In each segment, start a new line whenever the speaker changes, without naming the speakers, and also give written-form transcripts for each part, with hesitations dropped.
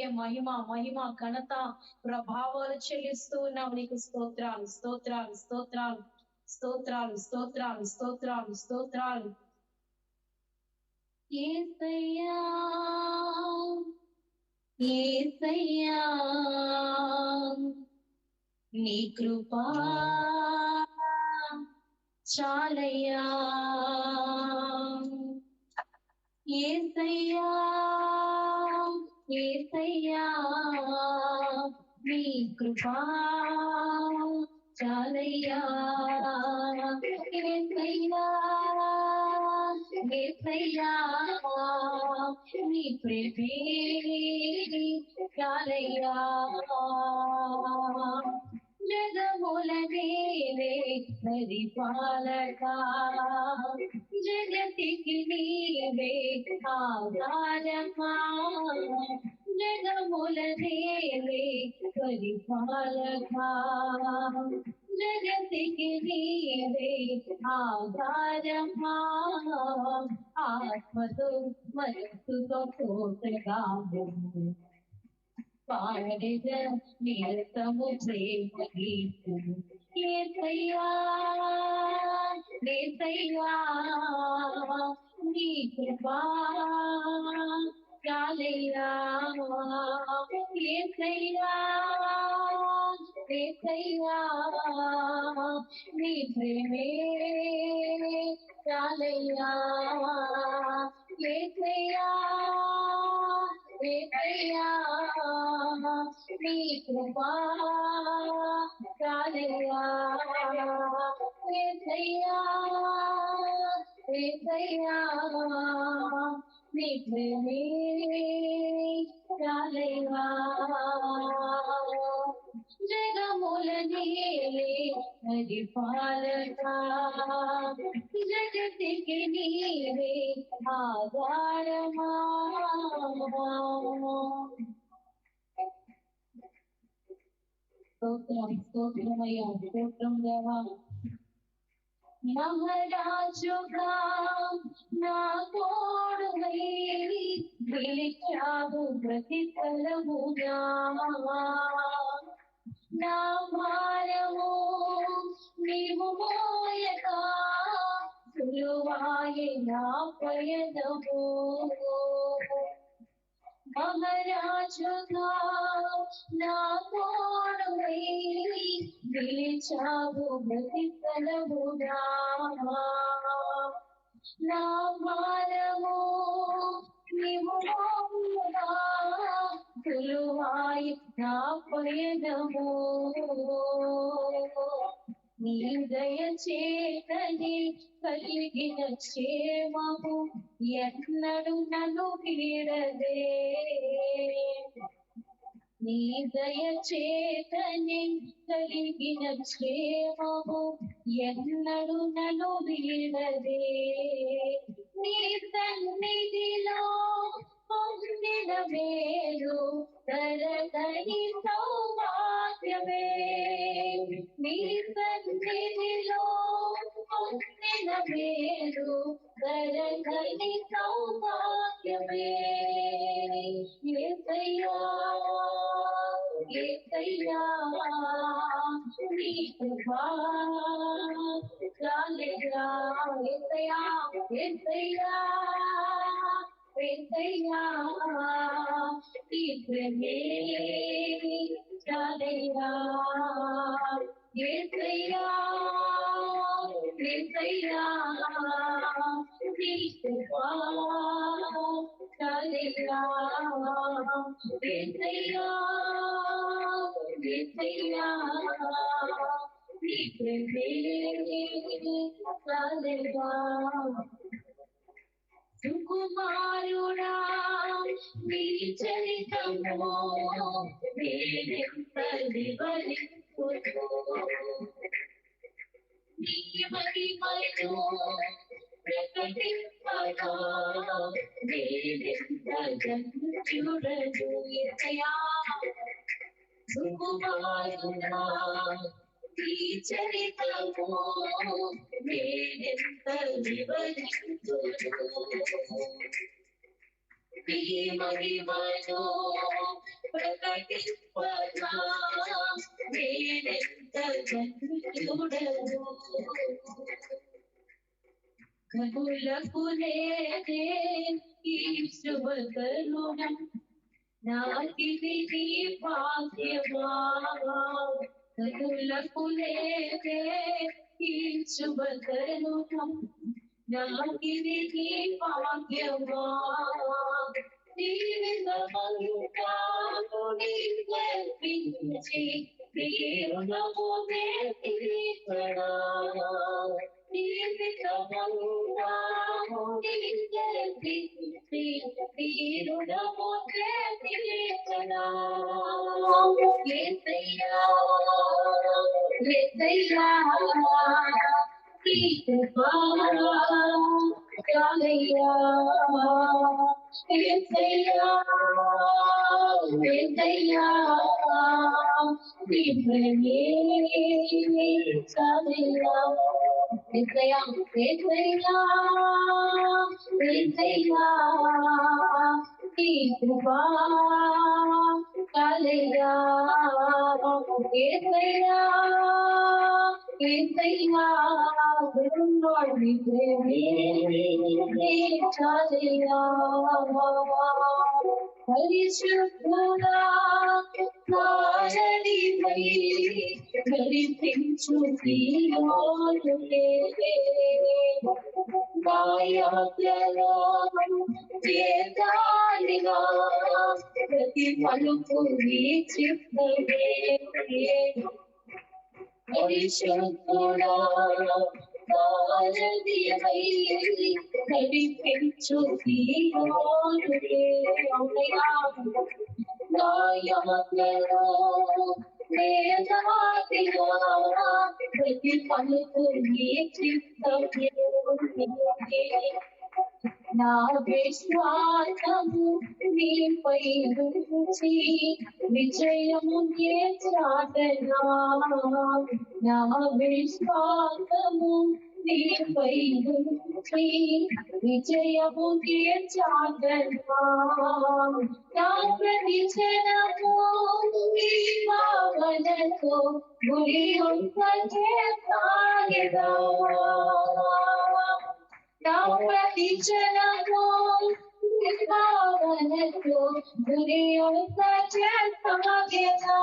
మహిమ మహిమ ఘనత ప్రభావాలు చెల్లిస్తూ ఉన్నాం నీకు. స్తోత్రాలు స్తోత్రాలు స్తోత్రాలు స్తోత్రాలు స్తోత్రాలు స్తోత్రాలు స్తోత్రాలు. యేసయ్యా యేసయ్యా నీ కృపా చాలయ్యా. యేసయ్యా యేసయ్యా నీ కృపా చాలయ్యా. యేసయ్యా యేసయ్యా నీ ప్రేమే చాలయ్యా. జగముల నీవే పరిపాలకా, జగతికి నీవే ఆధారమా. జగముల నీవే పరిపాలకా, జగతికి నీవే ఆధారమా. ఆత్మతో మనసుతో తోటగా పాడిద నిరతము ప్రేమ గీతము. యేసయ్యా యేసయ్యా నీ కృపా చాలయ్యా. యేసయ్యా యేసయ్యా నీ ప్రేమే చాలయ్యా. యేసయ్యా యేసయ్యా నీ కృపా చాలయ్యా. యేసయ్యా యేసయ్యా నీ ప్రేమే చాలయ్యా. జగముల నీవే పరిపాలకా, జగతికి నీవే ఆధారమా. స్తోత్రం స్తోత్రమయ్యా స్తోత్రం దేవా. మహారాజుగా నా తోడువై పిలిచావు ప్రతిఫలముగా. నా భారము నీవు మోయగా సులువాయే నా పయనము. మహారాజుగా నా తోడువై పిలిచావు ప్రతిఫలముగా. నా భారము నీవు మోయగా సులువాయే నా పయనము. నీ దయ చేతనే కలిగిన క్షేమము ఎన్నడు నన్ను వీడదే. నీ దయ చేతనే కలిగిన క్షేమము ఎన్నడు నన్ను వీడదే. నీ సన్నిధిలో పొందిన మేలు తరగని సౌభాగ్యమే. నీ సన్నిధిలో పొందిన మేలు తరగని సౌభాగ్యమే. యేసయ్యా యేసయ్యా నీ కృపా చాలయ్యా. యేసయ్యా యేసయ్యా యేసయ్యా నీ ప్రేమే చాలయ్యా. యేసయ్యా యేసయ్యా నీ కృపా చాలయ్యా. యేసయ్యా యేసయ్యా నీ ప్రేమే చాలయ్యా. సుకుమారుడా నీ చరితము నేనెంత వివరించును. నీ మహిమను ప్రకటింపగా నేనెంత ధన్యుడను. యేసయ్యా సుకుమారుడా నీ చరితము నేనెంత వివరించును. నీ మహిమను కనులకు లేదే ఈ శుభకరుణం నాకిది నీ భాగ్యమా కనులకు లేదే ఈ శుభకరుణం నాకిది నీ భాగ్యమా జీవితమంతాను నీర్పించి నీరుణము తీర్చడా జీవితమంతాను నీర్పించి నీరుణము తీర్చడా యేసయ్యా యేసయ్యా చాలయ్యా యేసయ్యా యేసయ్యా నీ ప్రేమే చాలయ్యా యేసయ్యా యేసయ్యా యేసయ్యా నీ కృపా చాలయ్యా యేసయ్యా యేసయ్యా నీ ప్రేమే చాలయ్యా పరిశుద్ధుడా కారడిపై కరిపించు తీయోనులే మాయాలలో చేదాలిగా ప్రతి పలుకు నీ చిత్తమే పరిశుద్ధుడా కారడిపై కరిపించు తీయోనులే మాయాలలో వేదాదిగా ప్రతి పలుకు నీ చిత్తమే నా విశ్వాసము నీపై ఉంచి విజయము చాటనా నా విశ్వాసము నీపై ఉంచి విజయము చాటనా నా ప్రతి క్షణము నీ భావనతో గురి సాగెదా నా ప్రతి క్షణము నీ భావనతో గురి సాగెదా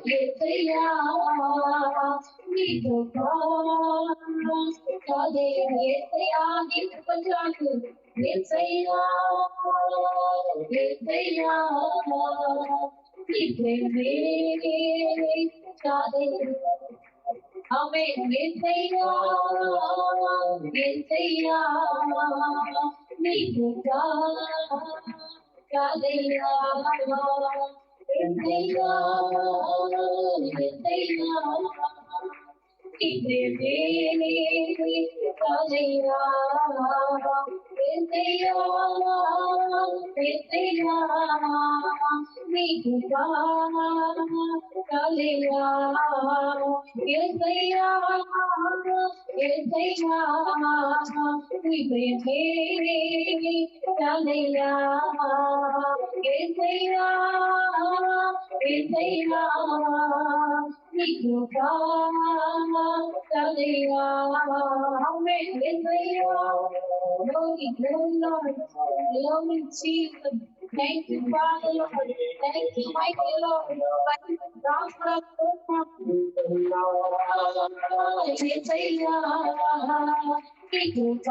యేసయ్యా నీ కృపా చాలే యేసయ్యా నీ కృప చాలు యేసయ్యా యేసయ్యా నీ ప్రేమే చాలే ఆమేన్ యేసయ్యా యేసయ్యా నీ కృప చాలయ్యా యేసయ్యా యేసయ్యా నీ ప్రేమే చాలయ్యా యేసయ్యా యేసయ్యా నీ కృప చాలయ్యా యేసయ్యా యేసయ్యా నీ ప్రేమే చాలయ్యా యేసయ్యా యేసయ్యా నీ కృప చాలయ్యా ఆమేన్ యేసయ్యా glory glory Lord glory Jesus thank you Father Lord thank you mighty Lord యేసయ్యా నీ కృప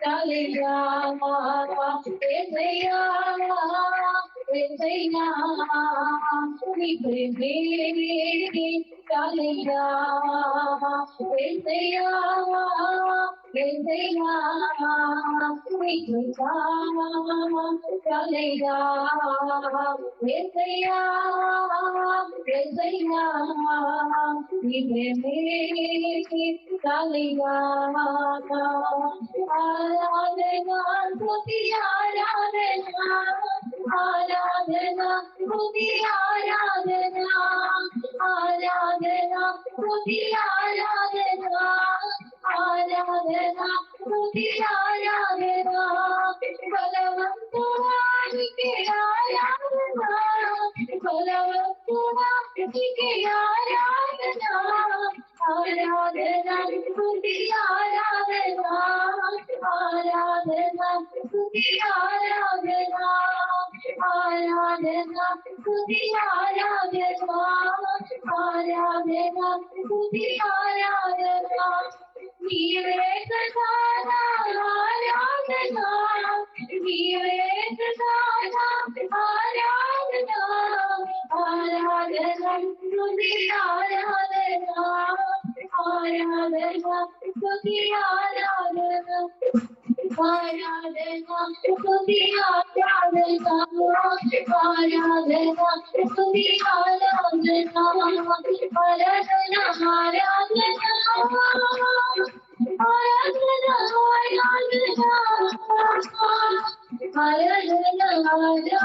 చాలయ్యా యేసయ్యా యేసయ్యా నీ ప్రేమే చాలయ్యా యేసయ్యా యేసయ్యా నీ కృప చాలయ్యా యేసయ్యా యేసయ్యా నీ ప్రేమే చాలయ్యా ఆరాధనా స్తుతి ఆరాధనా ఆరాధనా స్తుతి ఆరాధనా ఆరాధనా స్తుతి ఆరాధనా ఆరాధనా స్తుతి ఆరాధనా आराधना स्तुति आराधना आराधना स्तुति आराधना आराधना स्तुति आराधना नीवे सदाना आराधना नीवे सदाना आराधना आराधना स्तुति आराधना आराधना स्तुति आराधना आराधना स्तुति आराधना आराधना स्तुति आराधना आराधना आराधना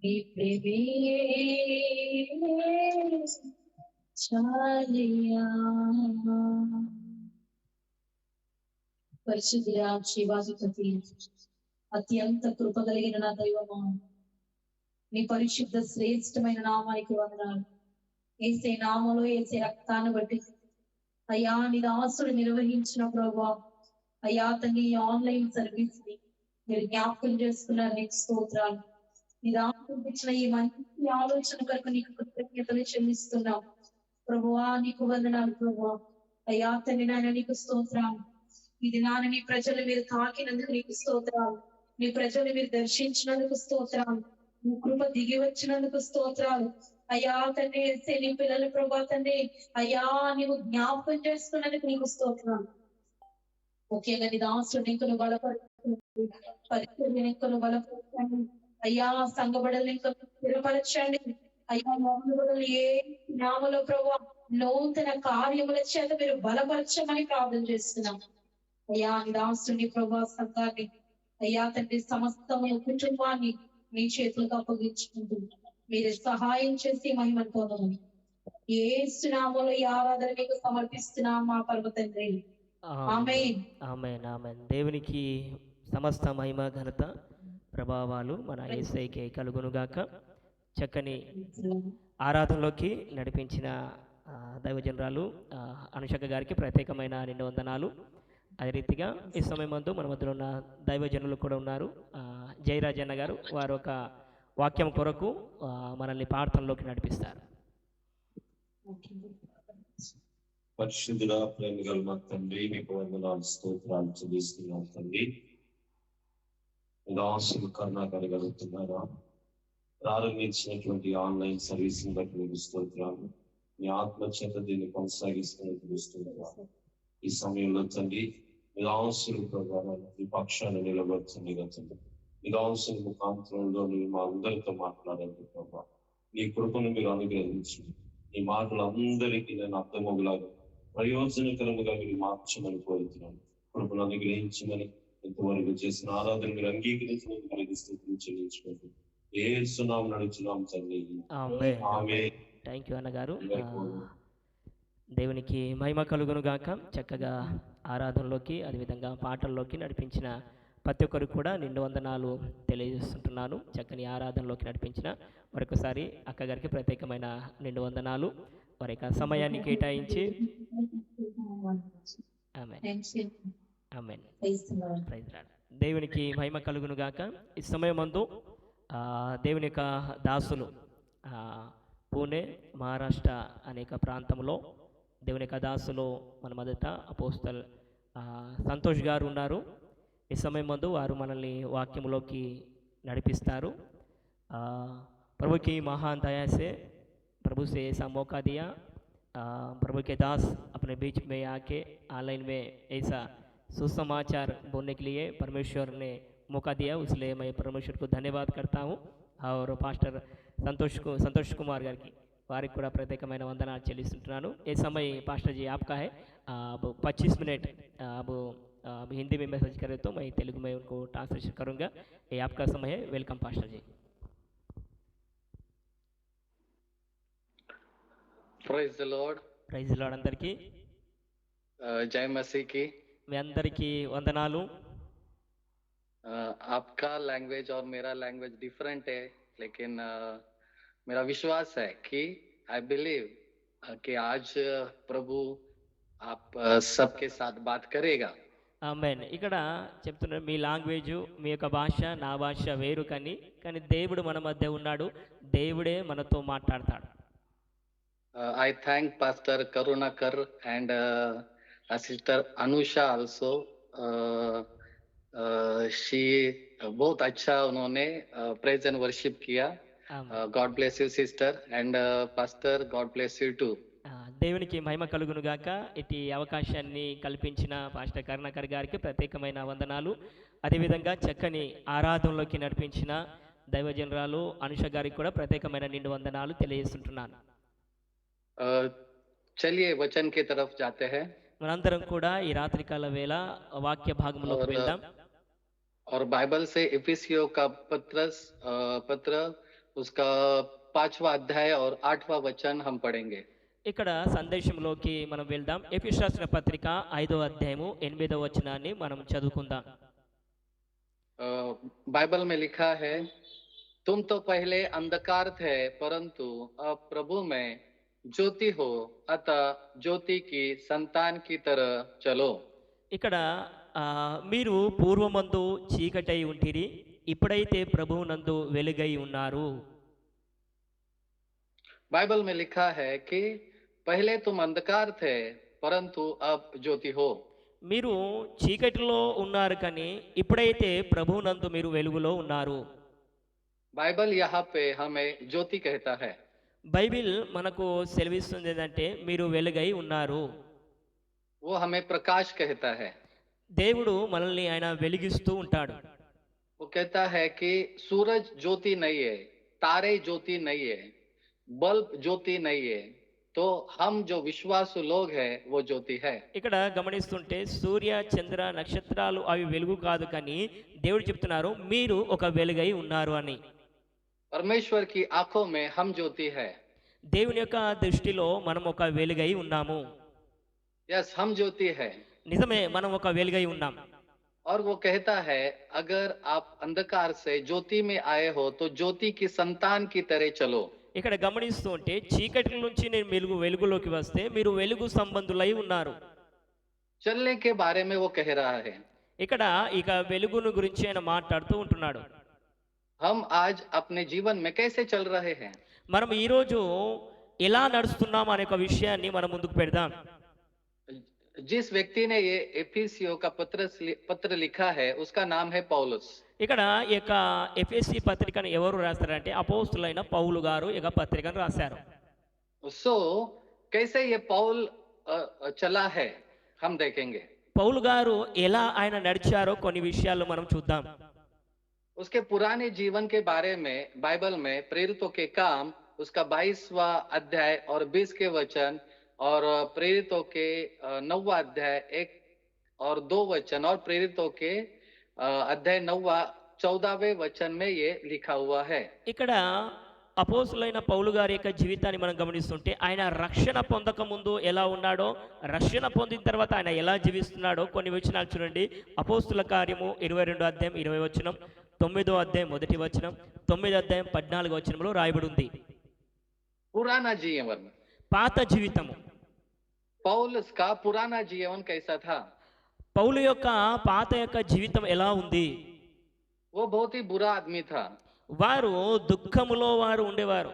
నీ ప్రేమే చాలయ్యా. పరిశుద్ధుడా శివాధిపతి, అత్యంత కృప కలిగిన నా దైవమా, నీ పరిశుద్ధ శ్రేష్టమైన నామానికి వందనాలు. ఏసే నామలో ఏసే రక్తాన్ని బట్టి అయ్యా నీ దాసుడు నిర్వహించిన ప్రభావ, అయ్యా తల్లి ఆన్లైన్ సర్వీస్ ని మీరు జ్ఞాపకం చేసుకున్నారు. నీకు స్తోత్రాలు. నీ దాసుడు ఇచ్చిన ఈ మంచి ఆలోచన కొరకు నీకు కృతజ్ఞతలు చెల్లిస్తున్నాం ప్రభువా. నీకు వందనాలు ప్రభువా. అయ్యా తండ్రి నాయన నీకు స్తోత్రాలు. ఈ దినాన్ని నీ ప్రజలు మీరు తాకినందుకు నీకు స్తోత్రాలు. నీ ప్రజలు మీరు దర్శించినందుకు స్తోత్రాలు. నీ కృప దిగి వచ్చినందుకు స్తోత్రాలు. అయ్యా తండ్రి నీ పిల్లలు ప్రభా తండ్రి అయ్యా నీవు జ్ఞాపకం చేసుకున్నందుకు నీకు స్తోత్రాలు. ముఖ్యంగా నీ దాసుడు ఇంకను బలపరచండి, పరిస్థితులు ఇంకను బలపరచండి అయ్యా. సంఘబడలు ఇంకా స్థిరపరచండి అయ్యా. మమ్మల్ని ఏ నామలో ప్రభా నూతన కార్యముల చేత మీరు బలపరచమని ప్రార్థన చేస్తున్నాం అయ్యా. నీ దాసుని ప్రభా సంఘాన్ని అయ్యా తండ్రి సమస్తమైన కుటుంబాన్ని మీ చేతులకు అప్పగించుకుంటూ మీరు సహాయం చేసి మహిమను పొందమని యేసు నామములో ఈ ఆరాధన మీకు సమర్పిస్తున్నాం మా పరమ తండ్రి. ఆమేన్.
ఆమేన్. ఆమేన్. దేవునికి సమస్త మహిమ ఘనత ప్రభావాలు మన యేసయ్యకే కలుగునుగాక. చక్కని ఆరాధనలోకి నడిపించిన దైవజనరాలు అనుషక గారికి ప్రత్యేకమైన నిండు వందనాలు. అదే రీతిగా ఈ సమయమందు మన మధ్యలో ఉన్న దైవజనులు కూడా ఉన్నారు. జయరాజన్న గారు వారు ఒక వాక్యం కొరకు మనల్ని ప్రార్థనలోకి నడిపిస్తారు.
పరిశుద్ధుల ప్రేమ గల మా తండ్రి, మీకు వందనాలు స్తోత్రాలు చెల్లిస్తున్నాం తండ్రి. దాసులు కరుణాకరగలుగుతున్నారా ప్రారంభించినటువంటి ఆన్లైన్ సర్వీస్ ని బట్టి మీకు స్తోత్రాలు. మీ ఆత్మ చేత దీన్ని కొనసాగిస్తున్నట్టు చూస్తున్నారా ఈ సమయంలో తండ్రి మీ దాసులు ప్రకారం మీ పక్షాన్ని నిలబడుతుంది తండ్రి. మీ దాసుల ముఖాంతరంలో మీరు మా అందరితో మాట్లాడండి ప్రభా. మీ కృపను మీరు అనుగ్రహించండి. ఈ మాటలు అందరికీ నేను అర్థమగులాగా ప్రయోజనకరముగా మీరు మార్చమని కోరుతున్నాను. కృపను అనుగ్రహించమని ఇంతవరకు చేసిన ఆరాధన మీరు అంగీకరించినందుకు చెల్లించుకోండి. యేసు నామమున నడుచున్నాం తండ్రి. ఆమేన్.
థ్యాంక్ యూ అన్నగారు. దేవునికి మహిమ కలుగును గాక. చక్కగా ఆరాధనలోకి అదేవిధంగా పాటల్లోకి నడిపించిన ప్రతి ఒక్కరికి కూడా నిండు వందనాలు తెలియజేస్తుంటున్నాను. చక్కని ఆరాధనలోకి నడిపించిన మరొకసారి అక్కగారికి ప్రత్యేకమైన నిండు వందనాలు. వారి యొక్క సమయాన్ని కేటాయించి దేవునికి మహిమ కలుగును గాక. ఈ సమయమందు దేవుని యొక్క దాసులు పూణే మహారాష్ట్ర అనేక ప్రాంతంలో దేవుని యొక్క దాసులు మన మొదట అపోస్తల్ సంతోష్ గారు ఉన్నారు. ఈ సమయం ముందు వారు మనల్ని వాక్యంలోకి నడిపిస్తారు. प्रभु की महान दया से प्रभु से ऐसा मौका दिया, प्रभु के दास अपने बीच में आके ऑनलाइन में ऐसा सुसमाचार बोलने के लिए परमेश्वर ने मौका दिया, इसलिए मैं परमेश्वर को धन्यवाद करता हूँ. और पास्टर संतोष कुमार गार की वारी కూడా ప్రత్యేకమైన వందనాలు చెల్లిస్తున్నాను. ये समय पास्टर जी आपका है. अब 25 मिनट अब हिंदी में मैसेज करें तो मैं तेलुगु में उनको ट्रांसलेशन करूँगा. ये आपका समय है. Welcome pastor ji.
Praise the Lord.
Praise the Lord అందరికీ.
जय मसीह की.
మీ అందరికీ వందనాలు.
आपका लैंग्वेज और मेरा लैंग्वेज डिफरेंट है, लेकिन मेरा विश्वास है कि आई बिलीव कि आज प्रभु आप सबके साथ बात करेगा.
ఆమేన్. ఇక్కడ చెప్తున్నారు మీ లాంగ్వేజ్ మీ యొక్క భాష నా భాష వేరు కానీ దేవుడు మన మధ్య ఉన్నాడు. దేవుడే మనతో మాట్లాడతాడు.
I thank Pastor Karunakar and Sister Anusha also. She बहुत अच्छा उन्होंने प्रेज एंड वर्शिप किया. God bless you sister and Pastor, God bless you too.
దేవునికి మహిమ కలుగును గాక. ఇటు అవకాశాన్ని కల్పించిన పాస్టర్ కరుణాకర్ గారికి ప్రత్యేకమైన వందనాలు. అదేవిధంగా చక్కని ఆరాధనలోకి నడిపించిన దైవజనరాలు అనుష గారికి కూడా ప్రత్యేకమైన నిండు వందనాలు తెలియజేస్తుంటున్నాను.
चलिए वचन की तरफ जाते हैं.
మనందరం కూడా ఈ రాత్రికాల వేళ వాక్య భాగంలోకి వెళ్దాం.
और बाइबल से एफिसियों का पत्र उसका 5वां अध्याय और 8वां वचन हम पढ़ेंगे।
ఇక్కడ సందేశంలోకి మనం వెళ్దాం. ఎఫెసీయులకు రాసిన పత్రిక 5వ అధ్యాయము 8వ వచనాన్ని మనం చదువుకుందాం.
बाइबल में लिखा है, तुम तो पहले अंधकार थे परंतु अब प्रभु में ज्योति हो, अतः ज्योति की संतान की तरह चलो।
ఇక్కడ మీరు పూర్వమందు చీకటై ఉంటిరి, ఇప్పుడైతే ప్రభువునందు వెలుగై ఉన్నారు.
बाइबल में लिखा है कि पहले तुम अंधकार थे परंतु अब ज्योति हो।
మీరు చీకటిలో ఉన్నారు కానీ ఇప్పుడైతే ప్రభువునందు మీరు వెలుగులో ఉన్నారు.
बाइबल यहाँ पे हमें ज्योति कहता है।
బైబిల్ మనకు సెలవిస్తుంది ఏంటంటే మీరు వెలుగై ఉన్నారు.
वो हमें प्रकाश कहता है।
దేవుడు మనల్ని ఆయన వెలిగిస్తూ ఉంటాడు.
वो कहता है कि सूरज ज्योति नहीं है, तारे ज्योति नहीं है, बल्ब ज्योति नहीं है, तो हम जो विश्वासु लोग हैं वो ज्योति है।
ఇక్కడ గమనిస్తుంటే సూర్య చంద్ర నక్షత్రాలు అవి వెలుగు కాదు కానీ దేవుడు చెప్తున్నారు మీరు ఒక వెలుగై ఉన్నారు అని.
परमेश्वर की आंखों में हम ज्योति है।
దేవుని యొక్క దృష్టిలో మనం ఒక వెలుగై ఉన్నాము.
यस, हम ज्योति है।
నిజమే, మనం ఒక వెలుగై ఉన్నాం.
और वो कहता है अगर आप अंधकार से ज्योति में आए हो तो ज्योति की संतान की तरह चलो।
ఇక్కడ గమనిస్తూ ఉంటే చీకటి నుంచి నేను వెలుగులోకి వస్తే మీరు వెలుగు సంబంధులై ఉన్నారు.
चलने के बारे में वो कह रहा है।
ఇక్కడ ఇక వెలుగును గురించి ఆయన మాట్లాడుతూ ఉంటున్నాడు.
हम आज अपने जीवन में कैसे चल रहे हैं?
మనం ఈరోజు ఎలా నడుస్తున్నాం అనే ఒక విషయాన్ని మనం ముందుకు పెడదాం.
जिस व्यक्ति ने ये एफिसियों का पत्र लिखा है उसका नाम है पौलुस।
ఇక్కడ ఈ యొక్క ఎఫెసీ పత్రికను ఎవరు రాస్తారంటే అపోస్తులైన పౌలు గారు ఈ పత్రికను రాశారు.
सो कैसे ये पौल चला है हम देखेंगे।
పౌలు గారు ఎలా ఆయన నడిచారో కొన్ని విషయాలు మనం చూద్దాం.
उसके पुराने जीवन के बारे में बाइबल में प्रेरितों के काम उसका 22वां अध्याय और 20 के वचन और प्रेरितों के 9वां अध्याय 1 और 2 वचन और प्रेरितों के अध्याय 9वां 14वें वचन में ये लिखा हुआ है।
ఇక్కడ అపోస్తులైన పౌలు గారి యొక్క జీవితాన్ని మనం గమనిస్తుంటే ఆయన రక్షణ పొందక ముందు ఎలా ఉన్నాడో, రక్షణ పొందిన తర్వాత ఆయన ఎలా జీవిస్తున్నాడో కొన్ని వచనాలు చూడండి. అపోస్తుల కార్యము 22వ అధ్యాయం 20వ వచనం, 9వ అధ్యాయం 1వ వచనం, 9వ అధ్యాయం 14వ వచనంలో రాయబడి ఉంది.
पुराना जीवन,
పాత జీవితము.
पौलुस का पुराना जीवन कैसा था?
పౌలు యొక్క పాత యొక్క జీవితం ఎలా ఉంది?
वो बहुत ही बुरा आदमी था।
వారు దుఃఖములో వారు ఉండేవారు.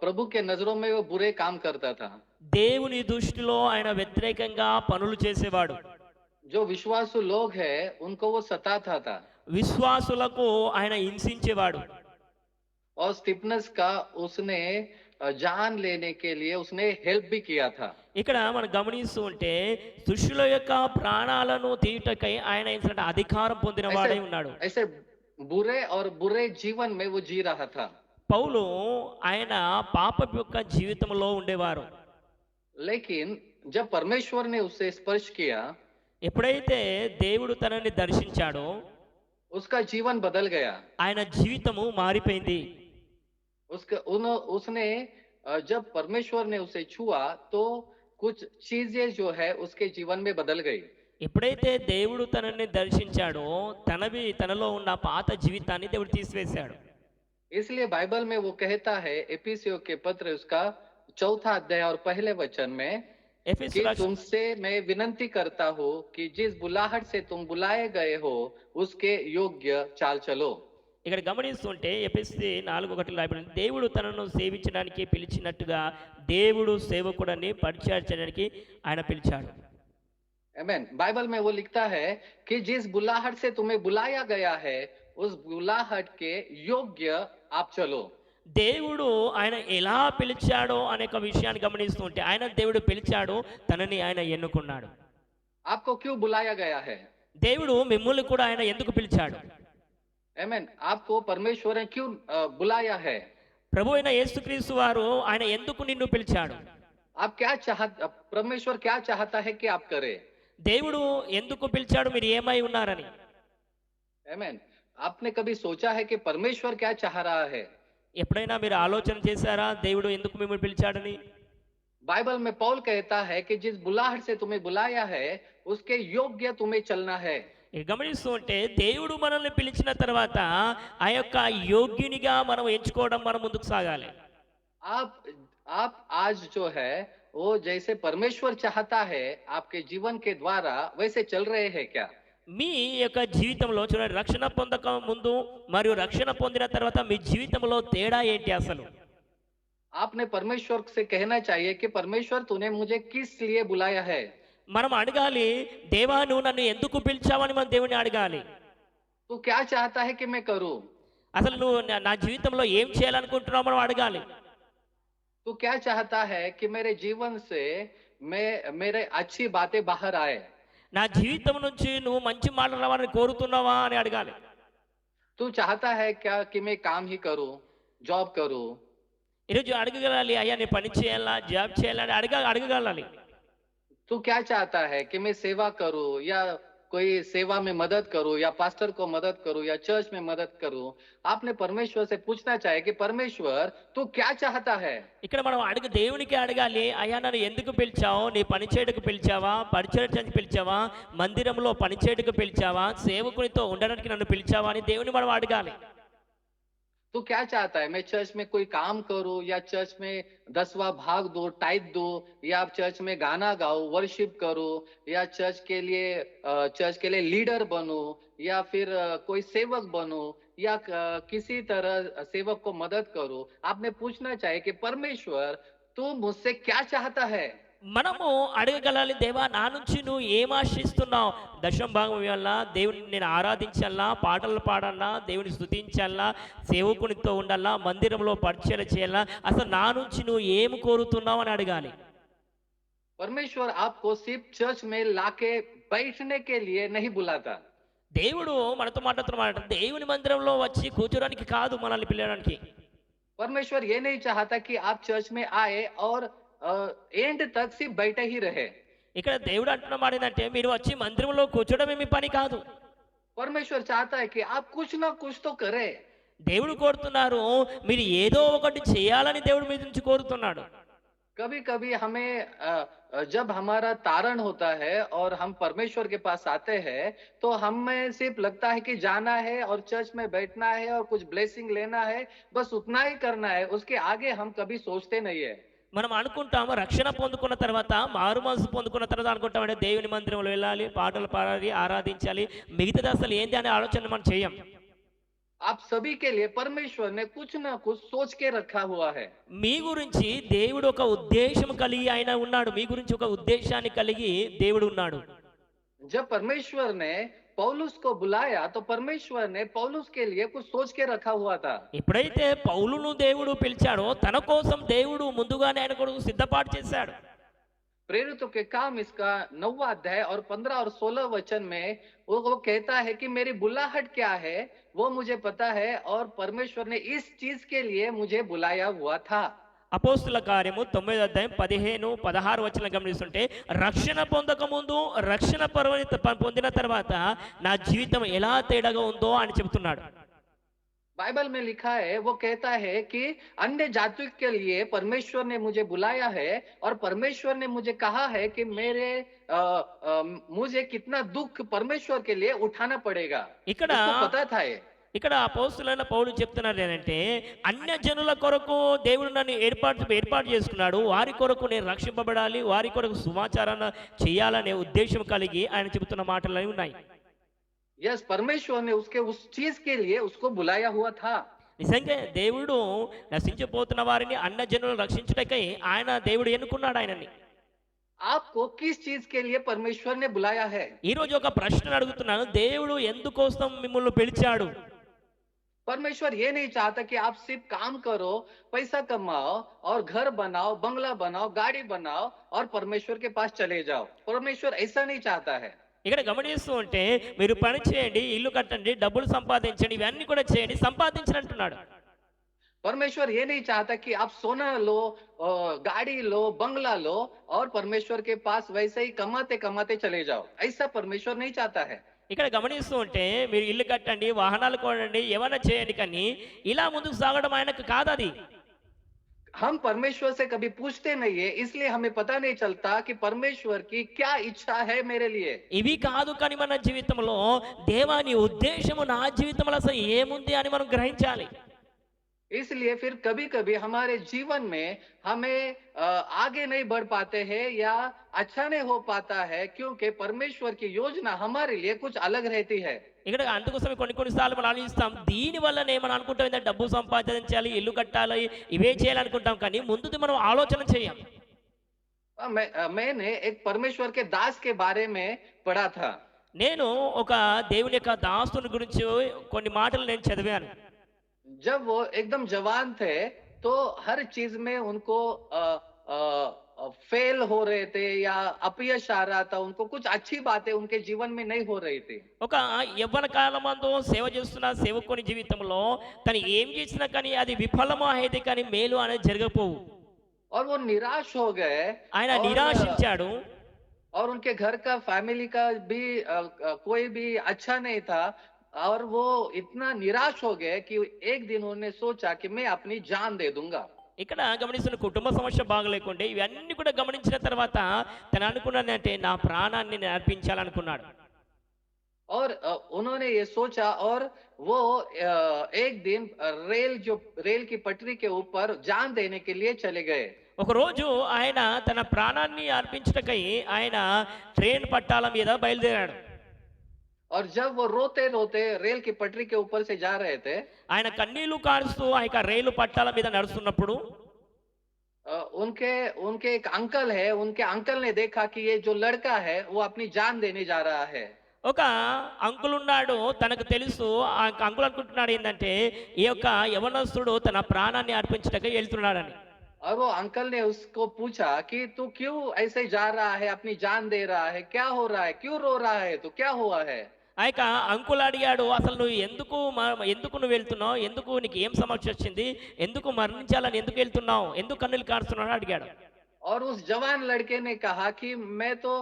प्रभु के नजरों में वो बुरे काम करता था।
దేవుని దృష్టిలో ఆయన వ్యతిరేకంగా పనులు చేసేవాడు.
जो विश्वासु लोग हैं उनको वो सताता था।
విశ్వాసులకు ఆయన హింసించేవాడు.
और स्टिफनस का उसने जान लेने के लिए उसने हेल्प भी किया था।
ఇక్కడ మనం గమనిస్తూ ఉంటే శిష్యుల యొక్క ప్రాణాలను తీయుటకై ఆయన ఏంటంటే అధికారం పొందిన వాడై ఉన్నాడు.
ऐसे बुरे और बुरे जीवन में वो जी रहा था।
పౌలు ఆయన పాపం యొక్క జీవితంలో ఉండేవారు.
लेकिन जब परमेश्वर ने उसे स्पर्श किया,
ఎప్పుడైతే దేవుడు తనని దర్శించాడో
उसका जीवन बदल गया।
ఆయన జీవితము మారిపోయింది.
उसने जब परमेश्वर ने उसे छुआ तो कुछ चीजें जो है उसके जीवन में बदल गई।
ఎప్పుడైతే దేవుడు తనని దర్శించాడో తనలో ఉన్న పాత జీవితాన్ని దేవుడు తీసివేశాడు.
इसलिए बाइबल में वो कहता है एफिसियों के पत्र उसका 4था अध्याय और पहले वचन में कि तुमसे मैं विनती करता हूँ कि जिस बुलाहट से तुम बुलाए गए हो उसके योग्य चाल चलो।
ఇక్కడ గమనిస్తుంటే ఎఫెసీ 4:1 రాయబడింది, దేవుడు తనను సేవించడానికి పిలిచినట్టుగా దేవుడు సేవకుడిని పరిచయం చేయడానికి ఆయన పిలిచాడు.
आमीन। बाइबल में वो लिखता है कि जिस बुलाहट से तुम्हें बुलाया गया है उस बुलाहट के योग्य आप चलो।
దేవుడు ఆయన ఎలా పిలిచాడో అనే ఒక విషయాన్ని గమనిస్తుంటే ఆయన దేవుడు పిలిచాడు, తనని ఆయన ఎన్నుకున్నాడు.
आपको क्यों बुलाया गया है?
దేవుడు మిమ్మల్ని కూడా ఆయన ఎందుకు పిలిచాడు?
आमीन। आपको परमेश्वर ने क्यों बुलाया है?
ప్రభు అయిన యేసుక్రీస్తు వారు ఆయన ఎందుకు నిన్ను పిలిచాడు?
आप क्या परमेश्वर क्या चाहता है कि आप करें?
దేవుడు ఎందుకు పిలిచాడు? మీరు ఏమై ఉన్నారని.
आमीन। आपने कभी सोचा है कि परमेश्वर क्या चाह रहा है?
ఎప్పుడైనా మీరు ఆలోచన చేశారా దేవుడు ఎందుకు మిమ్మల్ని పిలిచాడని?
बाइबल में पौल कहता है कि जिस बुलाहट से तुम्हें बुलाया है उसके योग्य तुम्हें चलना है।
ఇది గమనిస్తూ ఉంటే దేవుడు మనల్ని పిలిచిన తర్వాత ఆ యొక్క యోగ్యునిగా మనం ఎంచుకోవడం, మనం ముందుకు సాగాలి.
आप आप आज जो है वो जैसे परमेश्वर चाहता है आपके जीवन के द्वारा वैसे चल रहे हैं क्या?
మీ యొక్క జీవితంలో చూడండి, రక్షణ పొందక ముందు మరియు రక్షణ పొందిన తర్వాత మీ జీవితంలో తేడా ఏంటి అసలు?
आपने परमेश्वर से कहना चाहिए कि परमेश्वर तूने मुझे किस लिए बुलाया है?
మనం అడగాలి, దేవా నువ్వు నన్ను ఎందుకు పిలిచావని మనం దేవుని అడగాలి.
तू क्या चाहता है कि मैं करूं?
అసలు నువ్వు నా జీవితంలో ఏం చేయాలనుకుంటున్నావు మనం అడగాలి.
तू क्या चाहता है कि मेरे जीवन से मेरे अच्छी बातें बाहर आए?
నా జీవితం నుంచి నువ్వు మంచి మాటలు రావాలని కోరుతున్నావా అని అడగాలి.
तू चाहता है क्या कि मैं काम ही करूं, जॉब करूं?
ఈరోజు అడగగలాలి, అయ్యా నేను పని చేయాలా, జాబ్ చేయాలని అడగగలాలి.
तू क्या चाहता है कि मैं सेवा करूं या कोई सेवा में मदद करूं या पास्टर को मदद करूं या चर्च में मदद करूं? आपने परमेश्वर से पूछना चाहिए कि परमेश्वर तू क्या चाहता है?
ఇక్కడ మనం దేవునికి అడగాలి, అయ్యా నన్ను ఎందుకు పిలిచావు? నీ పని చేయడానికి పిలిచావా, పరిచయం చేయడానికి పిలిచావా, మందిరంలో పని చేయడానికి పిలిచావా, సేవకునితో ఉండడానికి నన్ను పిలిచావా అని దేవుని మనం అడగాలి.
तू क्या चाहता है? मैं चर्च में कोई काम करूं या चर्च में 10वां भाग दो, टाइप दो, या चर्च में गाना गाऊं, वर्शिप करूं, या चर्च के लिए लीडर बनूं, या फिर कोई सेवक बनूं, या किसी तरह सेवक को मदद करूं? आपने पूछना चाहिए कि परमेश्वर तू मुझसे क्या चाहता है?
మనము అడగగలాలి, దేవా నా నుంచి నువ్వు ఏం ఆశిస్తున్నావు? దశమ భాగం వల్ల దేవుని నేను ఆరాధించాలా, పాటలు పాడాలా, దేవుని స్తుతించాలా, సేవకునితో ఉండాలా, మందిరంలో పరిచయం చేయాలా, అసలు నా నుంచి నువ్వు ఏం కోరుతున్నావు అని అడగాలి.
परमेश्वर आपको सिर्फ चर्च में लाके बैठने के लिए नहीं बुलाता।
దేవుడు మనతో మాట్లాడుతున్నమాట దేవుని మందిరంలో వచ్చి కూర్చోడానికి కాదు మనల్ని పిలవడానికి.
परमेश्वर ये नहीं चाहता कि आप चर्च में आए और एंड तक सिर्फ बैठे ही रहे।
ఇక్కడ దేవుడు అంటున్న మాట ఏంటంటే మీరు వచ్చి మందిరంలో కూర్చోవడమే మీ పని కాదు.
परमेश्वर चाहता है कि आप कुछ ना कुछ तो करें।
దేవుడు కోరుతున్నారు మీరు ఏదో ఒకటి చేయాలని దేవుడు మీ నుంచి కోరుతున్నాడు.
कभी कभी हमें जब हमारा तारण होता है और हम परमेश्वर के पास आते हैं तो हमें सिर्फ लगता है कि जाना है और चर्च में बैठना है और कुछ ब्लेसिंग लेना है, बस उतना ही करना है, उसके आगे हम कभी सोचते नहीं है।
మనం అనుకుంటాము రక్షణ పొందుకున్న తర్వాత, మారు మనసు పొందుకున్న తర్వాత అనుకుంటామంటే దేవుని మందిరంలో వెళ్ళాలి, పాటలు పాడాలి, ఆరాధించాలి, మిగతాది అసలు ఏంటి అనే ఆలోచన మనం చేయం.
आप सभी के लिए परमेश्वर ने कुछ ना कुछ सोच के रखा हुआ है।
మీ గురించి దేవుడు ఒక ఉద్దేశం కలిగి ఆయన ఉన్నాడు. మీ గురించి ఒక ఉద్దేశాన్ని కలిగి దేవుడు ఉన్నాడు.
जब परमेश्वर ने पौलुस को बुलाया तो परमेश्वर ने पौलुस के लिए कुछ सोच के रखा हुआ था।
ఎప్పుడైతే పౌలును దేవుడు పిలిచాడో తన కోసం దేవుడు ముందుగానే ఆయన కొరకు సిద్ధపాటు చేశాడు.
प्रेरितों के काम इसका 9वां अध्याय और 15 और 16 वचन में वो कहता है कि मेरी बुलाहट क्या है वो मुझे पता है और परमेश्वर ने इस चीज के लिए मुझे बुलाया हुआ था।
అపోస్తుల కార్యము 9వ అధ్యాయం 15, 16 వచనం గమనిస్తుంటే రక్షణ పొందక ముందు, రక్షణ పొందిన తర్వాత నా జీవితం ఎలా తేడాగా ఉందో అని చెబుతున్నాడు.
बाइबल में लिखा है, वो कहता है कि अन्य जातियों के लिए परमेश्वर ने मुझे बुलाया है और परमेश्वर ने मुझे कहा है कि मुझे कितना दुख परमेश्वर के लिए उठाना पड़ेगा।
ఇక్కడ
उसको पता था ये।
ఇక్కడ అపోస్తులైన పౌలు చెప్తున్నారు ఏంటంటే అన్య జనుల కొరకు దేవుడు నన్ను ఏర్పాటు చేసుకున్నాడు, వారి కొరకు నేను రక్షింపబడాలి, వారి కొరకు సుమాచారాన్ని చేయాలనే ఉద్దేశం కలిగి ఆయన చెబుతున్న మాటలు ఉన్నాయి.
यस, परमेश्वर ने उसके उस चीज के लिए उसको बुलाया हुआ था।
నిజంగా దేవుడు నశించిపోతున్న వారిని అన్య జనులను రక్షించుటకై ఆయన దేవుడు ఎన్నుకున్నాడు ఆయనని.
आपको किस चीज के लिए परमेश्वर ने बुलाया है?
ఈ రోజు ఒక ప్రశ్న అడుగుతున్నాను, దేవుడు ఎందుకోసం మిమ్మల్ని పిలిచాడు?
परमेश्वर ये नहीं चाहता कि आप सिर्फ काम करो, पैसा कमाओ और घर बनाओ, बंगला बनाओ, गाड़ी बनाओ और परमेश्वर के पास चले जाओ। परमेश्वर ऐसा नहीं चाहता है।
ఇక్కడ गमनिస్తూ ఉంటే మీరు పని చేయండి, ఇల్లు కట్టండి, డబ్బులు సంపాదించండి, ఇవన్నీ కూడా చేయండి, సంపాదించండి అంటున్నాడు.
परमेश्वर ये नहीं चाहता कि आप सोना लो, गाड़ी लो, बंगला लो और परमेश्वर के पास वैसे ही कमाते कमाते चले जाओ। ऐसा परमेश्वर नहीं चाहता है।
ఇక్కడ గమనిస్తూ ఉంటే మీరు ఇల్లు కట్టండి, వాహనాలు కొనండి, ఏమైనా చేయండి, కానీ ఇలా ముందుకు సాగడం ఆయనకు కాదు అది.
हम परमेश्वर से कभी पूछते नहीं है, इसलिए हमें पता नहीं चलता कि परमेश्वर की क्या इच्छा है मेरे लिए।
ఇవి కాదు కానీ మన జీవితంలో దేవాని ఉద్దేశము నా జీవితంలో అసలు ఏముంది అని మనం గ్రహించాలి.
इसलिए फिर कभी कभी हमारे जीवन में हमें आगे नहीं बढ़ पाते हैं या अच्छा नहीं हो पाता है, क्योंकि परमेश्वर की योजना हमारे लिए कुछ अलग रहती है।
ఇక్కడ అందుకోసమే కొన్నిసార్లు మనం ఆలోచిస్తాం, దీని వల్లనే మనం అనుకుంటాం ఏంటంటే డబ్బు సంపాదించాలి, ఇల్లు కట్టాలి, ఇవే చేయాలనుకుంటాం, కానీ ముందుది మనం ఆలోచన చేయం.
मैंने एक परमेश्वर के दास के बारे में पढ़ा था।
నేను ఒక దేవుని యొక్క దాసుని గురించి కొన్ని మాటలు నేను చదివాను.
जब वो एकदम जवान थे तो हर चीज में उनको फेल हो रहे थे या अपयश आ रहा था, उनको कुछ अच्छी बातें उनके जीवन में नहीं हो रही थी।
ఒక యవ్వన కాలమందు సేవ చేస్తున్న సేవకుని జీవితంలో తను ఏం చేసినా కానీ అది విఫలము అయ్యేది, కానీ మేలు అనేది జరగపోవు.
और वो निराश हो गए
ఆయన
और
నిరాశించాడు.
और उनके घर का फैमिली का भी कोई भी अच्छा नहीं था, और वो इतना निराश हो गए कि एक दिन उन्होंने सोचा कि मैं अपनी जान दे दूंगा।
ఇక్కడ గమనిస్తున్న కుటుంబ సమస్య బాగలేకుండే ఇవన్నీ కూడా గమనించిన తర్వాత తను అనుకున్నానంటే నా ప్రాణాన్ని నేను అర్పించాలనుకున్నాడు.
और उन्होंने ये सोचा और वो एक दिन रेल की पटरी के ऊपर जान देने के लिए चले गए।
ఒక రోజు ఆయన తన ప్రాణాన్ని అర్పించటకై ఆయన ట్రైన్ పట్టాల మీద బయలుదేరాడు.
और जब वो रोते रोते रेल की पटरी के ऊपर से जा रहे थे,
ఆయన కన్నీళ్లు కారుస్తూ ఆ యొక్క రైలు పట్టాల మీద నడుస్తున్నప్పుడు
उनके उनके एक अंकल है, उनके अंकल ने देखा कि ये जो लड़का है वो अपनी जान देने जा रहा है।
ఒక అంకుల్ ఉన్నాడు, తనకు తెలుసు. ఆ అంకుల్ అనుకుంటున్నాడు ఏంటంటే ఈ యొక్క యవనస్తుడు తన ప్రాణాన్ని అర్పించటకై వెళ్తున్నాడని.
और वो अंकल ने उसको पूछा कि तू क्यों ऐसे जा रहा है, अपनी जान दे रहा है, क्या हो रहा है, क्यों रो रहा है, तो क्या हुआ है?
ఆ యొక్క అంకుల్ అడిగాడు, అసలు నువ్వు ఎందుకు నువ్వు వెళ్తున్నావు, ఎందుకు నీకు ఏం సమస్య వచ్చింది, ఎందుకు మరణించాలని ఎందుకు వెళ్తున్నావు, ఎందుకు కన్నులు కారుస్తున్నావు అడిగాడు.
और उस जवान लड़के ने कहा कि मैं तो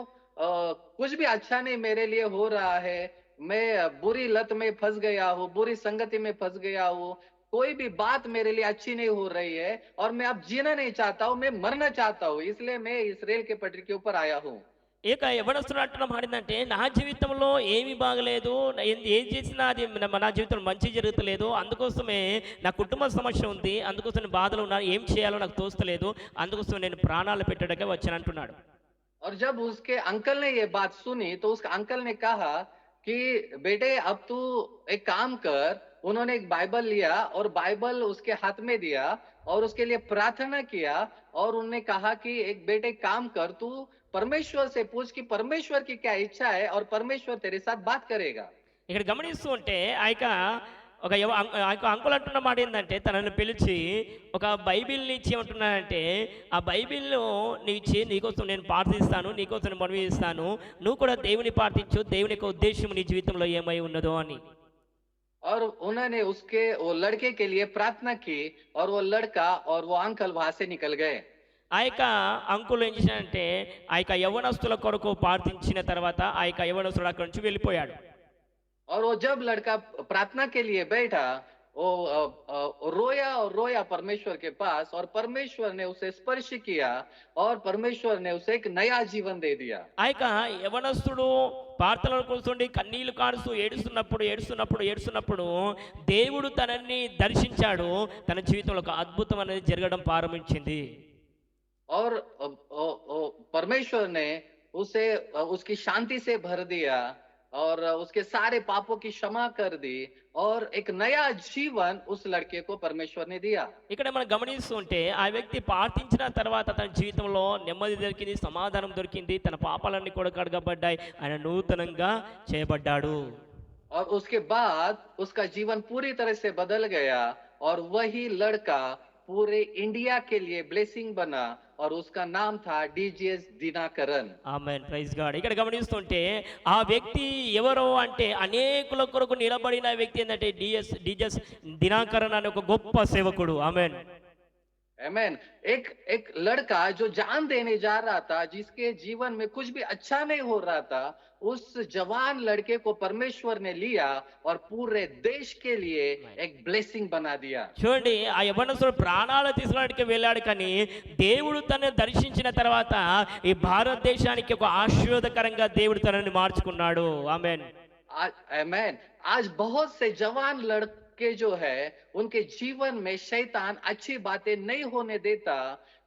कुछ भी अच्छा नहीं मेरे लिए हो रहा है, मैं बुरी लत में फंस गया हूँ, बुरी संगति में फंस गया हूँ, कोई भी बात मेरे लिए अच्छी नहीं हो रही है, और मैं अब जीना नहीं चाहता हूँ, मैं मरना चाहता हूँ, इसलिए मैं इस रेल के पटरी के ऊपर आया हूँ।
ఇక యవనస్తుడు అంటున్న మాట ఏంటంటే నా జీవితంలో ఏమీ బాగలేదు, ఏం చేసినా అది నా జీవితంలో మంచి జరుగుతలేదు, అందుకోసమే నా కుటుంబ సమస్య ఉంది, అందుకోసం నేను బాధలు ఉన్నాను, ఏం చేయాలో నాకు తోస్తలేదు, అందుకోసం నేను ప్రాణాలు పెట్టడానికి వచ్చాను అంటున్నాడు.
और जब उसके अंकल ने ये बात सुनी तो उसका अंकल ने कहा कि बेटे अब तू एक काम कर। उन्होंने एक बाइबल लिया और बाइबल उसके हाथ में दिया और उसके लिए प्रार्थना किया, और उन्होंने कहा कि एक बेटे काम कर, तू परमेश्वर से पूछ कि परमेश्वर की क्या इच्छा है और परमेश्वर तेरे साथ बात करेगा।
ఇక్కడ గమనిస్తూ ఉంటే ఆ యొక్క అంకుల్ అంటున్న మాట ఏంటంటే తనను పిలిచి ఒక బైబిల్ని ఇచ్చి ఏమంటున్నానంటే ఆ బైబిల్ను నీవు ఇచ్చి నీకోసం నేను ప్రార్థిస్తాను, నీకోసం నేను మనవి ఇస్తాను, నువ్వు కూడా దేవుని ప్రార్థించు, దేవుని యొక్క ఉద్దేశం నీ జీవితంలో ఏమై ఉన్నదో అని.
और उन्होंने उसके वो लड़के के लिए प्रार्थना की और वो लड़का और वो अंकल वहां से निकल गए।
ఆ యొక్క అంకుల్ ఏం చేశాడంటే ఆ యొక్క యవ్వనస్తుల కొరకు ప్రార్థించిన తర్వాత ఆ యొక్క యవ్వనస్తుడు అక్కడి నుంచి వెళ్ళిపోయాడు.
और वो जब लड़का प्रार्थना के लिए बैठा, वो रोया और रोया परमेश्वर के पास, और परमेश्वर ने उसे स्पर्श किया और परमेश्वर ने उसे एक नया जीवन दे दिया।
ఆ యొక్క యవ్వనస్తుడు ప్రార్థనలో కూర్చుండి కన్నీళ్లు కారుస్తూ ఏడుస్తున్నప్పుడు దేవుడు తనని దర్శించాడు, తన జీవితంలో ఒక అద్భుతం అనేది జరగడం ప్రారంభించింది.
और परमेश्वर ने उसे उसकी शांति से भर दिया और उसके सारे पापों की क्षमा कर दी, और एक नया जीवन उस लड़के को परमेश्वर ने दिया।
ఇక్కడ మనం గమనిస్తుంటే ఆ వ్యక్తి ప్రార్థించిన తర్వాత తన జీవితంలో నెమ్మది దొరికింది, సమాధానం దొరికింది, తన పాపాలన్నీ కూడా కడగబడ్డాయి, ఆయన నూతనంగా చేయబడ్డాడు.
और उसके बाद उसका जीवन पूरी तरह से बदल गया, और वही लड़का पूरे इंडिया के लिए ब्लेसिंग बना, और उसका नाम था डीजीएस दिनाकरन।
ఆమేన్, ప్రైజ్ గాడ్. ఇక్కడ గమనిస్తుంటే ఆ వ్యక్తి ఎవరో అంటే అనేకుల కొరకు నిలబడిన వ్యక్తి ఏంటంటే డీజీఎస్ దినాకరన్ అనే ఒక గొప్ప సేవకుడు. ఆమేన్.
Amen. एक लड़का जो जान देने जा रहा था, जिसके जीवन में कुछ भी अच्छा नहीं हो रहा था, उस जवान लड़के को परमेश्वर ने लिया और पूरे देश के लिए एक ब्लेसिंग बना दिया।
చూడండి ఆ యవ్వనస్తుడు ప్రాణాలు తీసుకోవడానికి వెళ్ళాడు కానీ దేవుడు తనని దర్శించిన తర్వాత ఈ భారతదేశానికి ఒక ఆశీర్వాదకరంగా దేవుడు తనని మార్చుకున్నాడు. ఆమేన్.
आमेन। आज बहुत से जवान लड़के जो है, उनके जीवन में शैतान अच्छी बातें नहीं होने देता,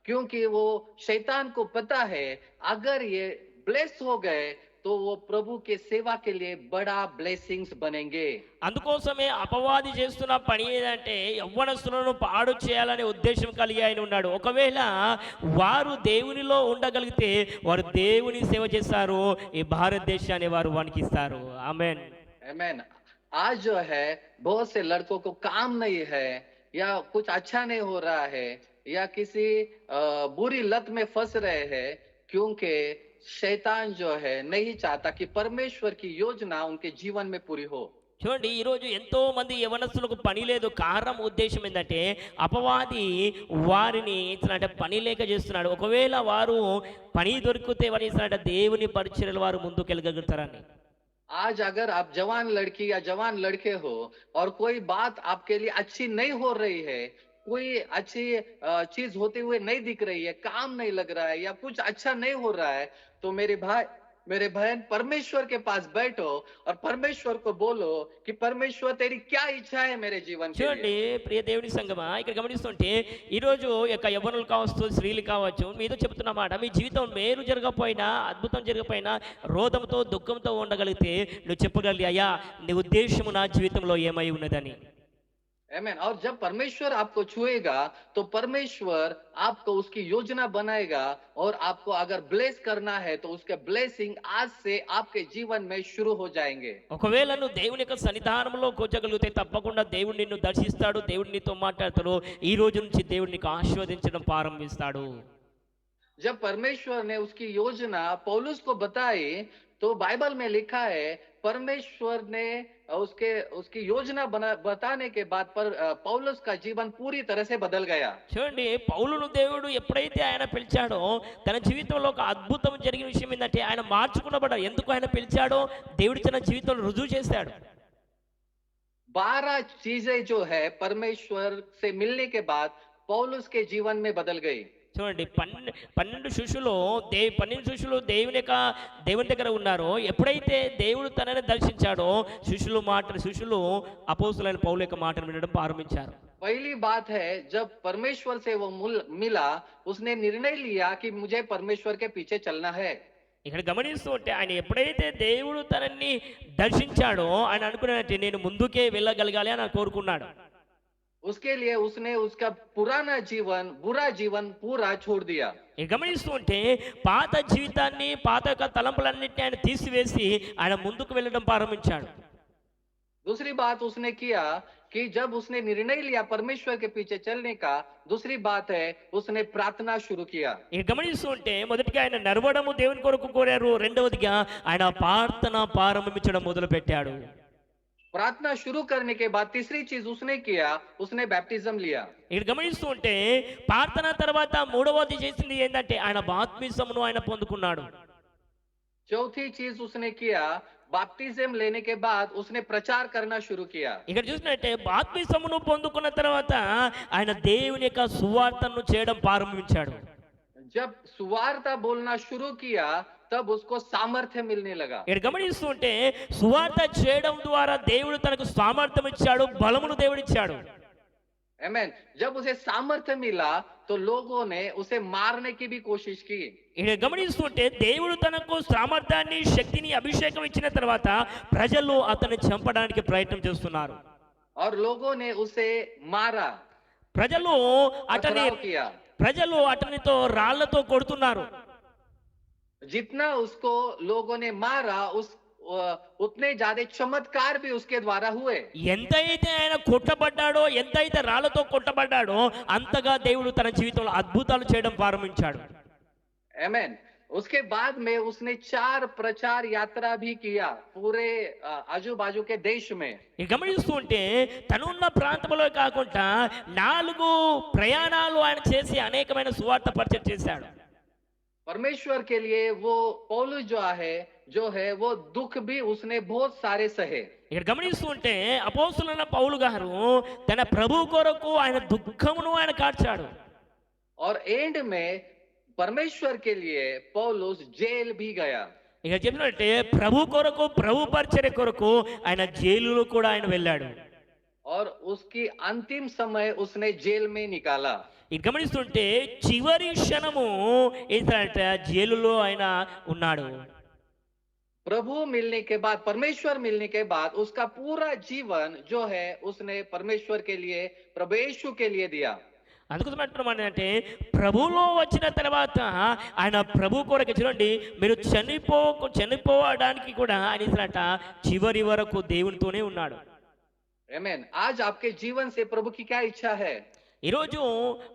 क्योंकि वो शैतान को पता है अगर ये ब्लेस हो गए तो वो प्रभु के सेवा के लिए बड़ा ब्लेसिंग्स बनेंगे।
అందుకోసమే అపవాది చేస్తున్న పని ఏదంటే యవ్వనస్తులను పాడు చేయాలనే ఉద్దేశం కలిగి ఆయన ఉన్నాడు. ఒకవేళ వారు దేవునిలో ఉండగలిగితే వారు దేవుని సేవ చేస్తారు, ఈ భారతదేశాన్ని వారు వణికిస్తారు. ఆమేన్.
आमेन। आज जो है बहुत से लड़कों को काम नहीं है, या कुछ अच्छा नहीं हो रहा है, या किसी बुरी लत में फंस रहे हैं, क्योंकि शैतान जो है नहीं चाहता कि परमेश्वर की योजना उनके जीवन में पूरी हो।
చూడండి ఈరోజు ఎంతో మంది యవనస్తులకు పని లేదు. కారణం ఉద్దేశం ఏంటంటే అపవాది వారిని అంటే పని లేక చేస్తున్నాడు. ఒకవేళ వారు పని దొరికితే వారు చేస్తున్నాడు దేవుని పరిచర్యలు వారు ముందుకు వెళ్ళగలుగుతారని.
आज अगर आप जवान लड़की या जवान लड़के हो और कोई बात आपके लिए अच्छी नहीं हो रही है, कोई अच्छी चीज होते हुए नहीं दिख रही है, काम नहीं लग रहा है, या कुछ अच्छा नहीं हो रहा है, तो मेरे भाई मेरे बहन परमेश्वर के पास बैठो और परमेश्वर को बोलो कि परमेश्वर तेरी क्या इच्छा है मेरे जीवन के
చూడండి
लिए।
ప్రియ దేవుని సంగమా, ఇక్కడ గమనిస్తుంటే ఈరోజు యొక్క యవ్వనులు కావచ్చు, స్త్రీలు కావచ్చు, మీతో చెప్తున్నమాట మీ జీవితం మేలు జరగకపోయినా అద్భుతం జరగకపోయినా రోధంతో దుఃఖంతో ఉండగలిగితే నువ్వు చెప్పగలి అయ్యా నీ ఉద్దేశము నా జీవితంలో ఏమై ఉన్నదని.
आमेन। और जब परमेश्वर आपको छुएगा तो परमेश्वर आपको उसकी योजना बनाएगा, और आपको अगर ब्लेस करना है तो उसके ब्लेसिंग आज से आपके जीवन में शुरू हो जाएंगे।
ఒకవేళ నువ్వు దేవుని యొక్క సన్నిధానంలో కూర్చోగలిగితే తప్పకుండా దేవుడు నిన్ను దర్శిస్తాడు, దేవుడు నీతో మాట్లాడతాడు. ఈ రోజు నుంచి దేవుడు నీకు ఆశీర్వదించడం ప్రారంభిస్తాడు.
जब परमेश्वर ने उसकी योजना पौलुस को बताई तो बाइबल में लिखा है परमेश्वर ने उसकी योजना बताने के बाद पौलुस का जीवन पूरी तरह से बदल गया।
చూడండి పౌలును దేవుడు ఎప్పుడైతే ఆయన పిలిచాడో తన జీవితంలో ఒక అద్భుతం జరిగిన విషయం ఏంటంటే ఆయన మార్చుకున్నబడ్డాడు. ఎందుకు ఆయన పిలిచాడో దేవుడు తన జీవితంలో రుజువు చేశాడు.
12 चीजें जो है परमेश्वर से मिलने के बाद पौलुस के जीवन में बदल गई।
చూడండి 12 శిష్యులు దేవుని దగ్గర ఉన్నారు. ఎప్పుడైతే దేవుడు తనని దర్శించాడో శిష్యులు అపోస్తులైన పౌలు యొక్క మాటలు వినడం ప్రారంభించారు.
पहली बात है, जब परमेश्वर से वो मिला, उसने निर्णय लिया कि मुझे परमेश्वर के पीछे चलना है।
ఇక్కడ గమనిస్తూ ఉంటే ఆయన ఎప్పుడైతే దేవుడు తనని దర్శించాడో ఆయన అనుకున్నట్టు నేను ముందుకే వెళ్ళగలగాలి అని కోరుకున్నాడు.
उसके लिए उसने उसका पुराना जीवन, बुरा जीवन पूरा छोड़ दिया।
గమనిస్తూ ఉంటే పాత జీవితాన్ని, పాత యొక్క తలంపులన్నింటినీ ఆయన తీసివేసి ఆయన ముందుకు వెళ్ళడం ప్రారంభించాడు.
दूसरी बात उसने किया कि जब उसने निर्णय लिया परमेश्वर के पीछे चलने का, दूसरी बात है उसने प्रार्थना शुरू किया।
గమనిస్తూ ఉంటే మొదటిగా ఆయన నడవడము దేవుని కొరకు కోరారు, రెండవదిగా ఆయన ప్రార్థన ప్రారంభించడం మొదలు పెట్టాడు.
प्रार्थना शुरू करने के बाद तीसरी चीज उसने किया, उसने बैप्टिज्म लिया।
ఇక్కడ గమనిస్తూ ఉంటే ప్రార్థన తర్వాత మూడవది చేసింది ఏంటంటే ఆయన బాప్తిస్మమును ఆయన పొందుకున్నాడు.
चौथी चीज उसने किया, बैप्टिज्म लेने के बाद उसने प्रचार करना शुरू किया।
ఇక్కడ చూసినట్టే బాప్తిస్మమును పొందుకున్న తర్వాత ఆయన దేవుని యొక్క సువార్తను చేయడం ప్రారంభించాడు.
जब सुवार्ता बोलना शुरू किया तब उसको सामर्थ्य मिलने लगा।
ఇక్కడ గమనిస్తూ ఉంటే సువార్త చేయడం ద్వారా దేవుడు తనకు సామర్థ్యం ఇచ్చాడు, బలమును దేవుడు ఇచ్చాడు.
आमेन। जब उसे सामर्थ्य मिला तो लोगों ने उसे मारने की भी कोशिश की।
ఇక్కడ గమనిస్తూ ఉంటే దేవుడు తనకు సామర్థ్యాన్ని, శక్తిని, అభిషేకం ఇచ్చిన తర్వాత ప్రజలు అతన్ని చంపడానికి ప్రయత్నం చేస్తున్నారు.
और लोगों ने उसे मारा,
ప్రజలు
पथराव किया।
అతనితో రాళ్లతో కొడుతున్నారు.
जितना उसको लोगों ने मारा उतने ज्यादा चमत्कार भी उसके द्वारा हुए।
ఎంతైతే ఆయన కొట్టబడ్డాడో, ఎంతైతే రాళ్లతో కొట్టబడ్డాడో అంతగా దేవుడు తన జీవితంలో అద్భుతాలు చేయడం ప్రారంభించాడు.
आमेन। उसके बाद में उसने 4 प्रचार यात्रा भी किया पूरे आजू बाजू के देश में।
ఇక గమనిస్తూ ఉంటే తనున్న ప్రాంతంలో కాకుండా 4 ప్రయాణాలు ఆయన చేసి అనేకమైన సువార్త పరిచయం చేశాడు.
परमेश्वर के लिए वो पौलुस जो है वो दुख भी उसने बहुत सारे सहे।
ఇక్కడ గమనిస్తూ ఉంటే అపోస్తులైన పౌలు గారు తన ప్రభు కొరకు ఆయన దుఃఖమును ఆయన కార్చాడు.
और एंड में परमेश्वर के लिए पौलुस जेल भी गया।
ఇక చెప్పినట్టే ప్రభు కొరకు ప్రభు పరిచర్య కొరకు ఆయన జైలులో కూడా ఆయన వెళ్ళాడు.
और उसकी अंतिम समय उसने जेल में निकाला।
ఇది గమనిస్తుంటే చివరి క్షణము ఏంటంటే జైలులో ఆయన ఉన్నాడు.
प्रभु मिलने के बाद, परमेश्वर मिलने के बाद उसका पूरा जीवन जो है उसने परमेश्वर के लिए, प्रभु यीशु के लिए दिया।
అందుకోసం అంటే ప్రభులో వచ్చిన తర్వాత ఆయన ప్రభు కొరకు చూడండి మీరు చనిపోవడానికి కూడా ఆయన చివరి వరకు దేవునితోనే ఉన్నాడు.
ఆమేన్। आज आपके जीवन से प्रभु की क्या इच्छा है?
ఈరోజు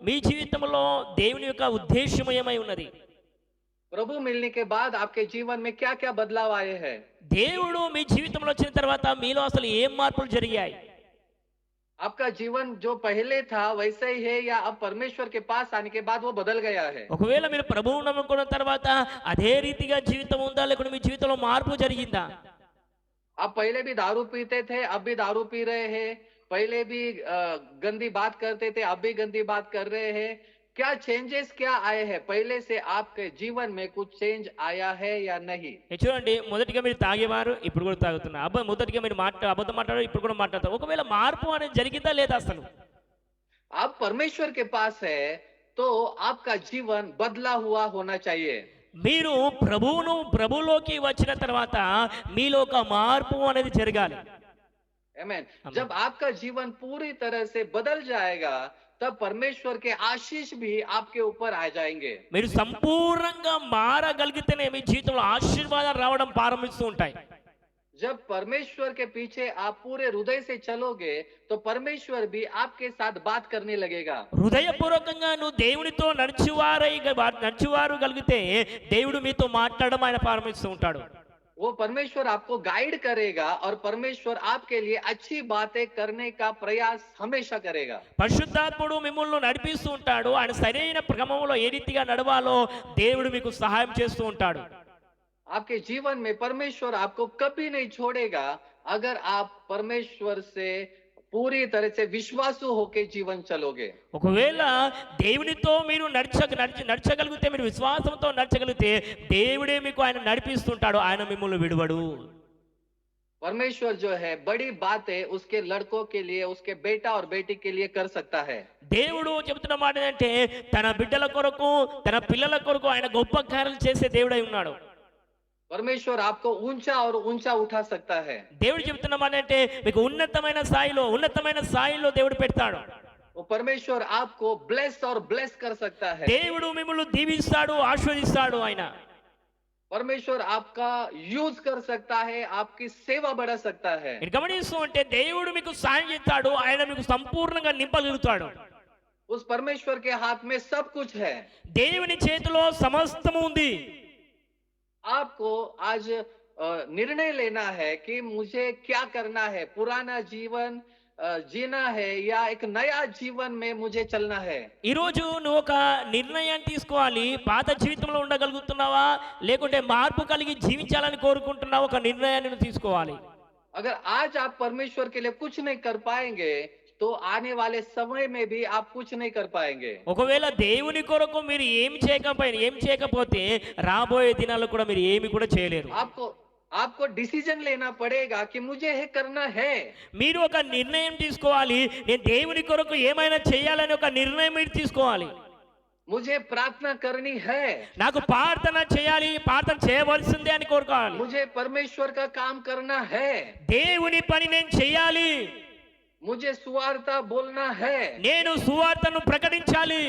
మీ జీవితంలో దేవుని యొక్క ఉద్దేశం ఏమై ఉన్నది?
प्रभु मिलने के बाद आपके जीवन में क्या क्या बदलाव आए हैं?
దేవుడు మీ జీవితంలో వచ్చిన తర్వాత మీలో అసలు ఏం మార్పులు జరిగాయి?
आपका जीवन जो पहले था वैसे ही है या अब परमेश्वर के पास आने के बाद वो बदल गया है?
ఒకవేళ మీరు ప్రభువును నమ్ముకున్న తర్వాత అదే రీతిగా జీవితం ఉందా లేకుంటే మీ జీవితంలో మార్పు జరిగిందా?
आप पहले भी दारू पीते थे, अब भी दारू पी रहे हैं, पहले भी गंदी बात करते थे, अब भी गंदी बात कर रहे हैं, क्या चेंजेस क्या आए हैं? पहले से आपके जीवन में कुछ चेंज आया है या नहीं?
చూడండి మొదటిగా మీరు తాగేవారు ఇప్పుడు కూడా తాగుతున్నారు. మొదటిగా మీరు అబద్ధం మాట్లాడారు ఇప్పుడు కూడా మాట్లాడతారు. ఒకవేళ మార్పు అనేది జరిగిందా లేదా? అసలు
आप परमेश्वर के पास है तो आपका जीवन बदला हुआ होना चाहिए।
మీరు ప్రభులోకి వచ్చిన తర్వాత మీలో ఒక మార్పు అనేది జరగాలి.
आमीन। जब आपका जीवन पूरी तरह से बदल जाएगा तब परमेश्वर के आशीष भी आपके ऊपर आ जाएंगे।
మీరు సంపూర్ణంగా మారగలిగితేనే మీ జీవితంలో ఆశీర్వాదాలు రావడం ప్రారంభిస్తూ ఉంటాయి.
जब परमेश्वर के पीछे आप पूरे हृदय से चलोगे तो परमेश्वर भी आपके साथ बात करने लगेगा।
హృదయపూర్వకంగా నువ్వు దేవునితో నడిచేవారు కలిగితే దేవుడు మీతో మాట్లాడడం ఆయన ప్రారంభిస్తూ ఉంటాడు.
वो परमेश्वर आपको गाइड करेगा और परमेश्वर आपके लिए अच्छी बातें करने का प्रयास हमेशा करेगा।
పరిశుద్ధాత్ముడు మిమ్మల్ని నడిపిస్తూ ఉంటాడు. ఆయన సరైన క్రమంలో ఏ రీతిగా నడవాలో దేవుడు మీకు సహాయం చేస్తూ ఉంటాడు.
आपके जीवन में परमेश्वर आपको कभी नहीं छोड़ेगा अगर आप परमेश्वर से पूरी तरह से विश्वासु होके जीवन चलोगे।
ఒకవేళ దేవునితో మీరు నడచగలిగితే మీరు విశ్వాసంతో నడచగలిగితే దేవుడే మీకు ఆయన నడిపిస్తుంటాడు. ఆయన మిమ్మల్ని విడువడు.
परमेश्वर जो है बड़ी बातें उसके लड़कों के लिए, उसके बेटा और बेटी के लिए कर सकता है।
దేవుడు చెబుతున్న మాట ఏంటంటే తన బిడ్డల కొరకు తన పిల్లల కొరకు ఆయన గొప్ప కార్యాలు చేసే దేవుడై ఉన్నాడు.
परमेश्वर आपको ऊंचा और ऊंचा उठा सकता है।
దేవుడు చెబుతున్న మాట అంటే మీకు ఉన్నతమైన స్థాయిలో దేవుడు పెడతాడు.
वो परमेश्वर आपको ब्लेस और ब्लेस कर सकता है।
దేవుడు మిమ్మల్ని దీవిస్తాడు, ఆశీర్వదిస్తాడు. ఆయన
परमेश्वर आपका यूज कर सकता है, आपकी सेवा बढ़ा सकता है।
మీరు గమనిస్తూ ఉంటే దేవుడు మీకు సాయం చేస్తాడు. ఆయన మీకు సంపూర్ణంగా నింపగలుగుతాడు.
उस परमेश्वर के हाथ में सब कुछ है।
దేవుని చేతిలో సమస్తము ఉంది.
आपको आज निर्णय लेना है कि मुझे क्या करना है, पुराना जीवन जीना है या एक नया जीवन में मुझे चलना है।
ఈ రోజు నువ్వు ఒక నిర్ణయాన్ని తీసుకోవాలి. పాత జీవితంలో ఉండగలుగుతున్నావా లేకుంటే మార్పు కలిగి జీవించాలని కోరుకుంటున్నావా? ఒక నిర్ణయాన్ని నువ్వు తీసుకోవాలి.
अगर आज आप परमेश्वर के लिए कुछ नहीं कर पाएंगे तो आने वाले समय में भी आप कुछ नहीं कर पाएंगे।
ఒకవేళ దేవుని కొరకు మీరు ఏం చేయకపోతే రాబోయే దినాల్లో కూడా మీరు ఏమి కూడా చేయలేరు.
आपको डिसीजन लेना पड़ेगा कि मुझे ये करना है।
మీరు ఒక నిర్ణయం తీసుకోవాలి. నేను దేవుని కొరకు ఏమైనా చేయాలని ఒక నిర్ణయం మీరు తీసుకోవాలి.
मुझे प्रार्थना करनी है,
నాకు ప్రార్థన చేయాలి, ప్రార్థన చేయవలసిందే అని కోరుకోవాలి.
मुझे परमेश्वर का काम करना है,
దేవుని పని నేను చేయాలి,
मुझे सुवार्ता बोलना है,
నేను సువార్తను ప్రకటించాలి,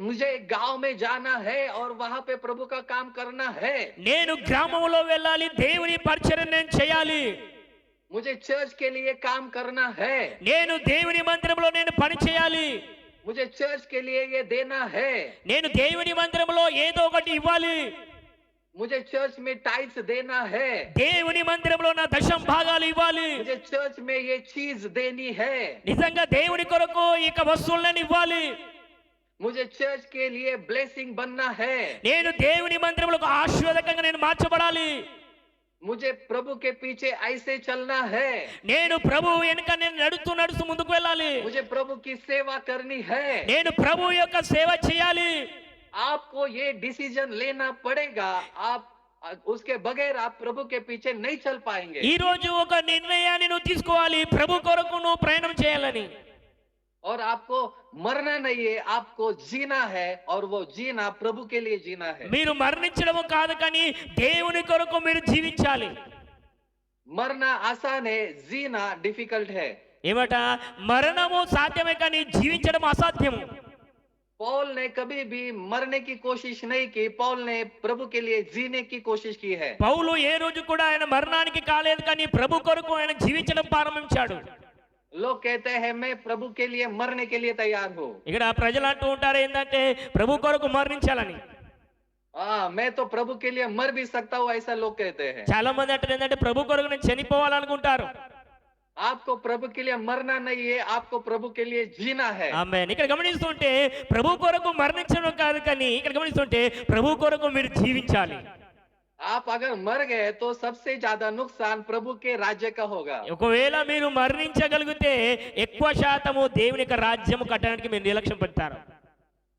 मुझे गांव में जाना है और वहां पे प्रभु का काम करना है,
నేను గ్రామంలో వెళ్ళాలి, దేవుని పరిచర్య నేను చేయాలి,
मुझे चर्च के लिए काम करना है,
నేను దేవుని మందిరంలో నేను పని చేయాలి,
मुझे चर्च के लिए ये देना है,
నేను దేవుని మందిరంలో ఏదో ఒకటి ఇవ్వాలి,
मुझे चर्च में टाइट्स देना है,
దేవుని మందిరంలో నా దశం భాగాలు ఇవ్వాలి,
मुझे चर्च में ये चीज देनी है,
నిజంగా దేవుని కొరకు ఇక వస్తువులను ఇవ్వాలి,
मुझे चर्च के लिए ब्लेसिंग बनना है,
నేను దేవుని మందిరంలో ఒక ఆశీర్వాదకంగా నేను మార్చబడాలి,
मुझे प्रभु के पीछे ऐसे चलना है,
నేను ప్రభువు వెనుక నేను నడుస్తూ ముందుకు వెళ్ళాలి,
मुझे प्रभु की सेवा करनी है।
నేను ప్రభువు యొక్క సేవ చేయాలి.
आपको ये डिसीजन लेना पड़ेगा, आप उसके बगैर आप प्रभु के पीछे नहीं चल पाएंगे।
ఈ రోజు ఒక నిర్ణయాన్ని నువ్వు తీసుకోవాలి, ప్రభు కొరకు నువ్వు ప్రయాణం చేయాలని.
और आपको मरना नहीं है, आपको जीना है, और वो जीना प्रभु के लिए जीना है।
మీరు మరణించడం కాదు కానీ దేవుని కొరకు మీరు జీవించాలి.
मरना आसान है, जीना डिफिकल्ट है।
ఏమట మరణము సాధ్యమే కానీ జీవించడం అసాధ్యము.
पौल ने कभी भी मरने की कोशिश नहीं की, पौल ने प्रभु के लिए जीने की कोशिश की है।
పౌలు ఏ రోజు కూడా ఆయన మరణానికి కాలేదు కానీ ప్రభు కొరకు ఆయన జీవించడం ప్రారంభించాడు.
लोग कहते हैं मैं प्रभु के लिए मरने के लिए तैयार हूँ।
ఇక్కడ ప్రజలు అంటూ ఉంటారు ఏంటంటే ప్రభు కొరకు మరణించాలని.
मैं तो प्रभु के लिए मर भी सकता हूँ, ऐसा लोग कहते हैं।
చాలా మంది అంటారు ఏంటంటే ప్రభు కొరకు నేను చనిపోవాలనుకుంటారు.
आपको प्रभु के लिए मरना नहीं है, आपको प्रभु के लिए जीना है।
ఆమేన్. ఇక్కడ గమనిస్తుంటే ప్రభు కొరకు మరణించడం కాదు కానీ ఇక్కడ గమనిస్తుంటే ప్రభు కొరకు మీరు జీవించాలి.
आप अगर मर गए तो सबसे ज्यादा नुकसान प्रभु के राज्य का होगा।
ఒకవేళ మీరు మరణించగలిగితే ఎక్కువ శాతము దేవుని యొక్క రాజ్యము కట్టడానికి మీరు నిర్లక్ష్యం పెడతారు.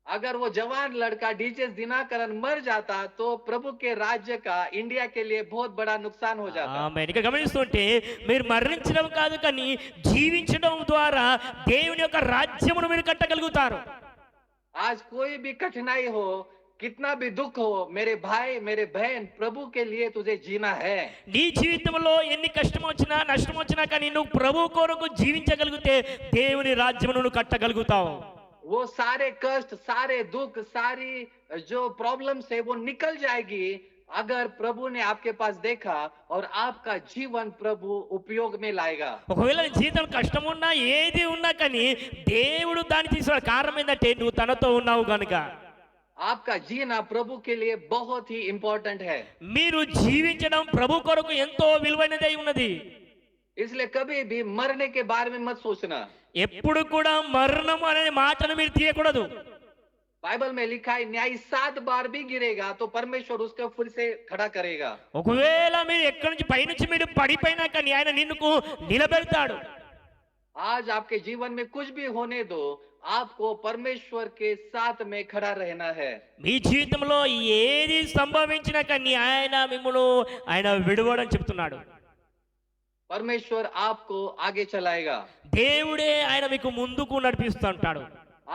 अगर वो जवान लड़का डीजे दिनाकरन मर जाता तो प्रभु के राज्य का इंडिया के लिए बहुत बड़ा नुकसान हो जाता।
ఆమేన్. ఇక్కడ గమనిస్తుంటే మీరు మరణించడం కాదు కానీ జీవించడం ద్వారా దేవుని యొక్క రాజ్యమును మీరు కట్టగలుగుతారు.
आज कोई भी कठिनाई हो, कितना भी दुख हो, मेरे भाई मेरे बहन, प्रभु के लिए तुझे जीना है।
నీ జీవితంలో ఎన్ని కష్టం వచ్చినా నష్టం వచ్చినా కానీ నువ్వు ప్రభు కొరకు జీవించగలిగితే దేవుని రాజ్యమును నువ్వు కట్టగలుగుతావు.
वो सारे कष्ट, सारे दुख, सारी जो प्रॉब्लम्स है वो निकल जाएगी अगर प्रभु ने आपके पास देखा और आपका जीवन प्रभु उपयोग में लाएगा।
ఒకవేళ నీ జీవితంలో కష్టం ఉన్నా ఏది ఉన్నా కానీ దేవుడు దాన్ని తీసుకున్న కారణం ఏంటంటే నువ్వు తనతో ఉన్నావు గనుక.
आपका जीना प्रभु के लिए बहुत ही इंपॉर्टेंट है।
మీరు జీవించడం ప్రభు కొరకు ఎంతో విలువైనదై ఉన్నది.
इसलिए कभी भी मरने के बारे में मत सोचना।
ఎప్పుడు కూడా మరణం అనే మాటను మీరు తీయకూడదు.
बाइबल में लिखा है न्याय 7 बार भी गिरेगा तो परमेश्वर उसको फिर से खड़ा करेगा।
ఒకవేళ మీరు ఎక్కడి నుంచి పైనుంచి మీరు పడిపోయినా కానీ ఆయన నిన్నుకు నిలబెడతాడు.
आज आपके जीवन में कुछ भी होने दो, आपको परमेश्वर के साथ में खड़ा रहना है।
మీ జీవితంలో ఏది సంభవించినా కానీ ఆయన మిమ్మల్ని ఆయన విడువడని చెప్తున్నాడు.
परमेश्वर आपको आगे चलाएगा।
దేవుడే ఆయన మీకు ముందుకు నడిపిస్తుంటాడు.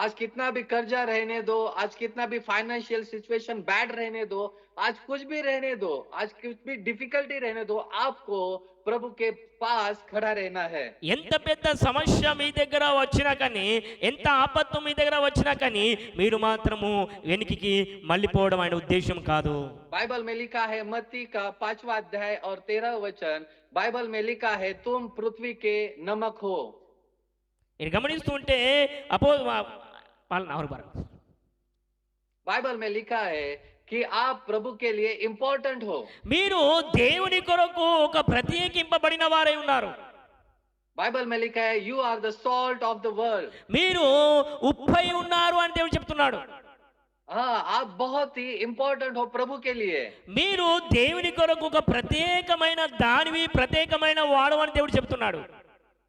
आज कितना भी कर्जा रहने दो, आज कितना भी फाइनेंशियल सिचुएशन बैड रहने दो, आज कुछ भी रहने दो, आज कुछ भी डिफिकल्टी रहने दो, आपको प्रभु के पास खड़ा रहना है।
ఎంత పెద్ద సమస్య మీ దగ్గర వచ్చినా కానీ ఎంత ఆపత్తు మీ దగ్గర వచ్చినా కానీ మీరు మాత్రము వెనుకకి మళ్ళీపోవడం ఆయన ఉద్దేశం కాదు.
बाइबल में लिखा है मत्ती का 5वां अध्याय और 13 वचन, बाइबल में लिखा है तुम पृथ्वी के नमक हो।
ఇది గమనిస్తుంటే
बाइबल में लिखा है कि आप प्रभु के लिए इंपॉर्टेंट हो।
మీరు దేవుని కొరకు ఒక ప్రత్యేకింపబడిన వారై ఉన్నారు.
बाइबल में लिखा है you are the salt of the world.
మీరు ఉప్పై ఉన్నారు అని దేవుడు చెప్తున్నాడు.
हाँ, आप बहुत ही इंपॉर्टेंट हो प्रभु के लिए।
మీరు దేవుని కొరకు ఒక ప్రత్యేకమైన దానివి ప్రత్యేకమైన వాడు అని దేవుడు చెప్తున్నాడు.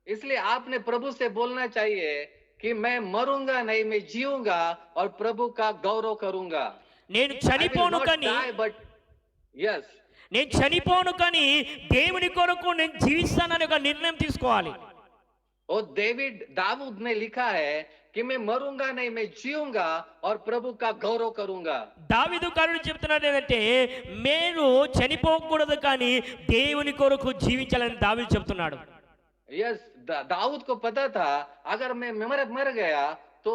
इसलिए आपने प्रभु से बोलना चाहिए कि मैं मरूंगा नहीं, मैं जीऊंगा और प्रभु का गौरव करूंगा।
నేను చనిపోను కానీ
यस,
నేను చనిపోను కానీ దేవుని కొరకు నేను జీవిస్తానని ఒక నిర్ణయం తీసుకోవాలి.
और दाऊद ने लिखा है कि मैं मरूंगा नहीं, मैं जीऊंगा और प्रभु का गौरव करूंगा।
దావీదు గారు చెప్తున్నాడు ఏంటంటే మీరు చనిపోకూడదు కానీ దేవుని కొరకు జీవించాలని దావీదు చెప్తున్నాడు.
यस, दाऊद को पता था अगर मैं मर गया तो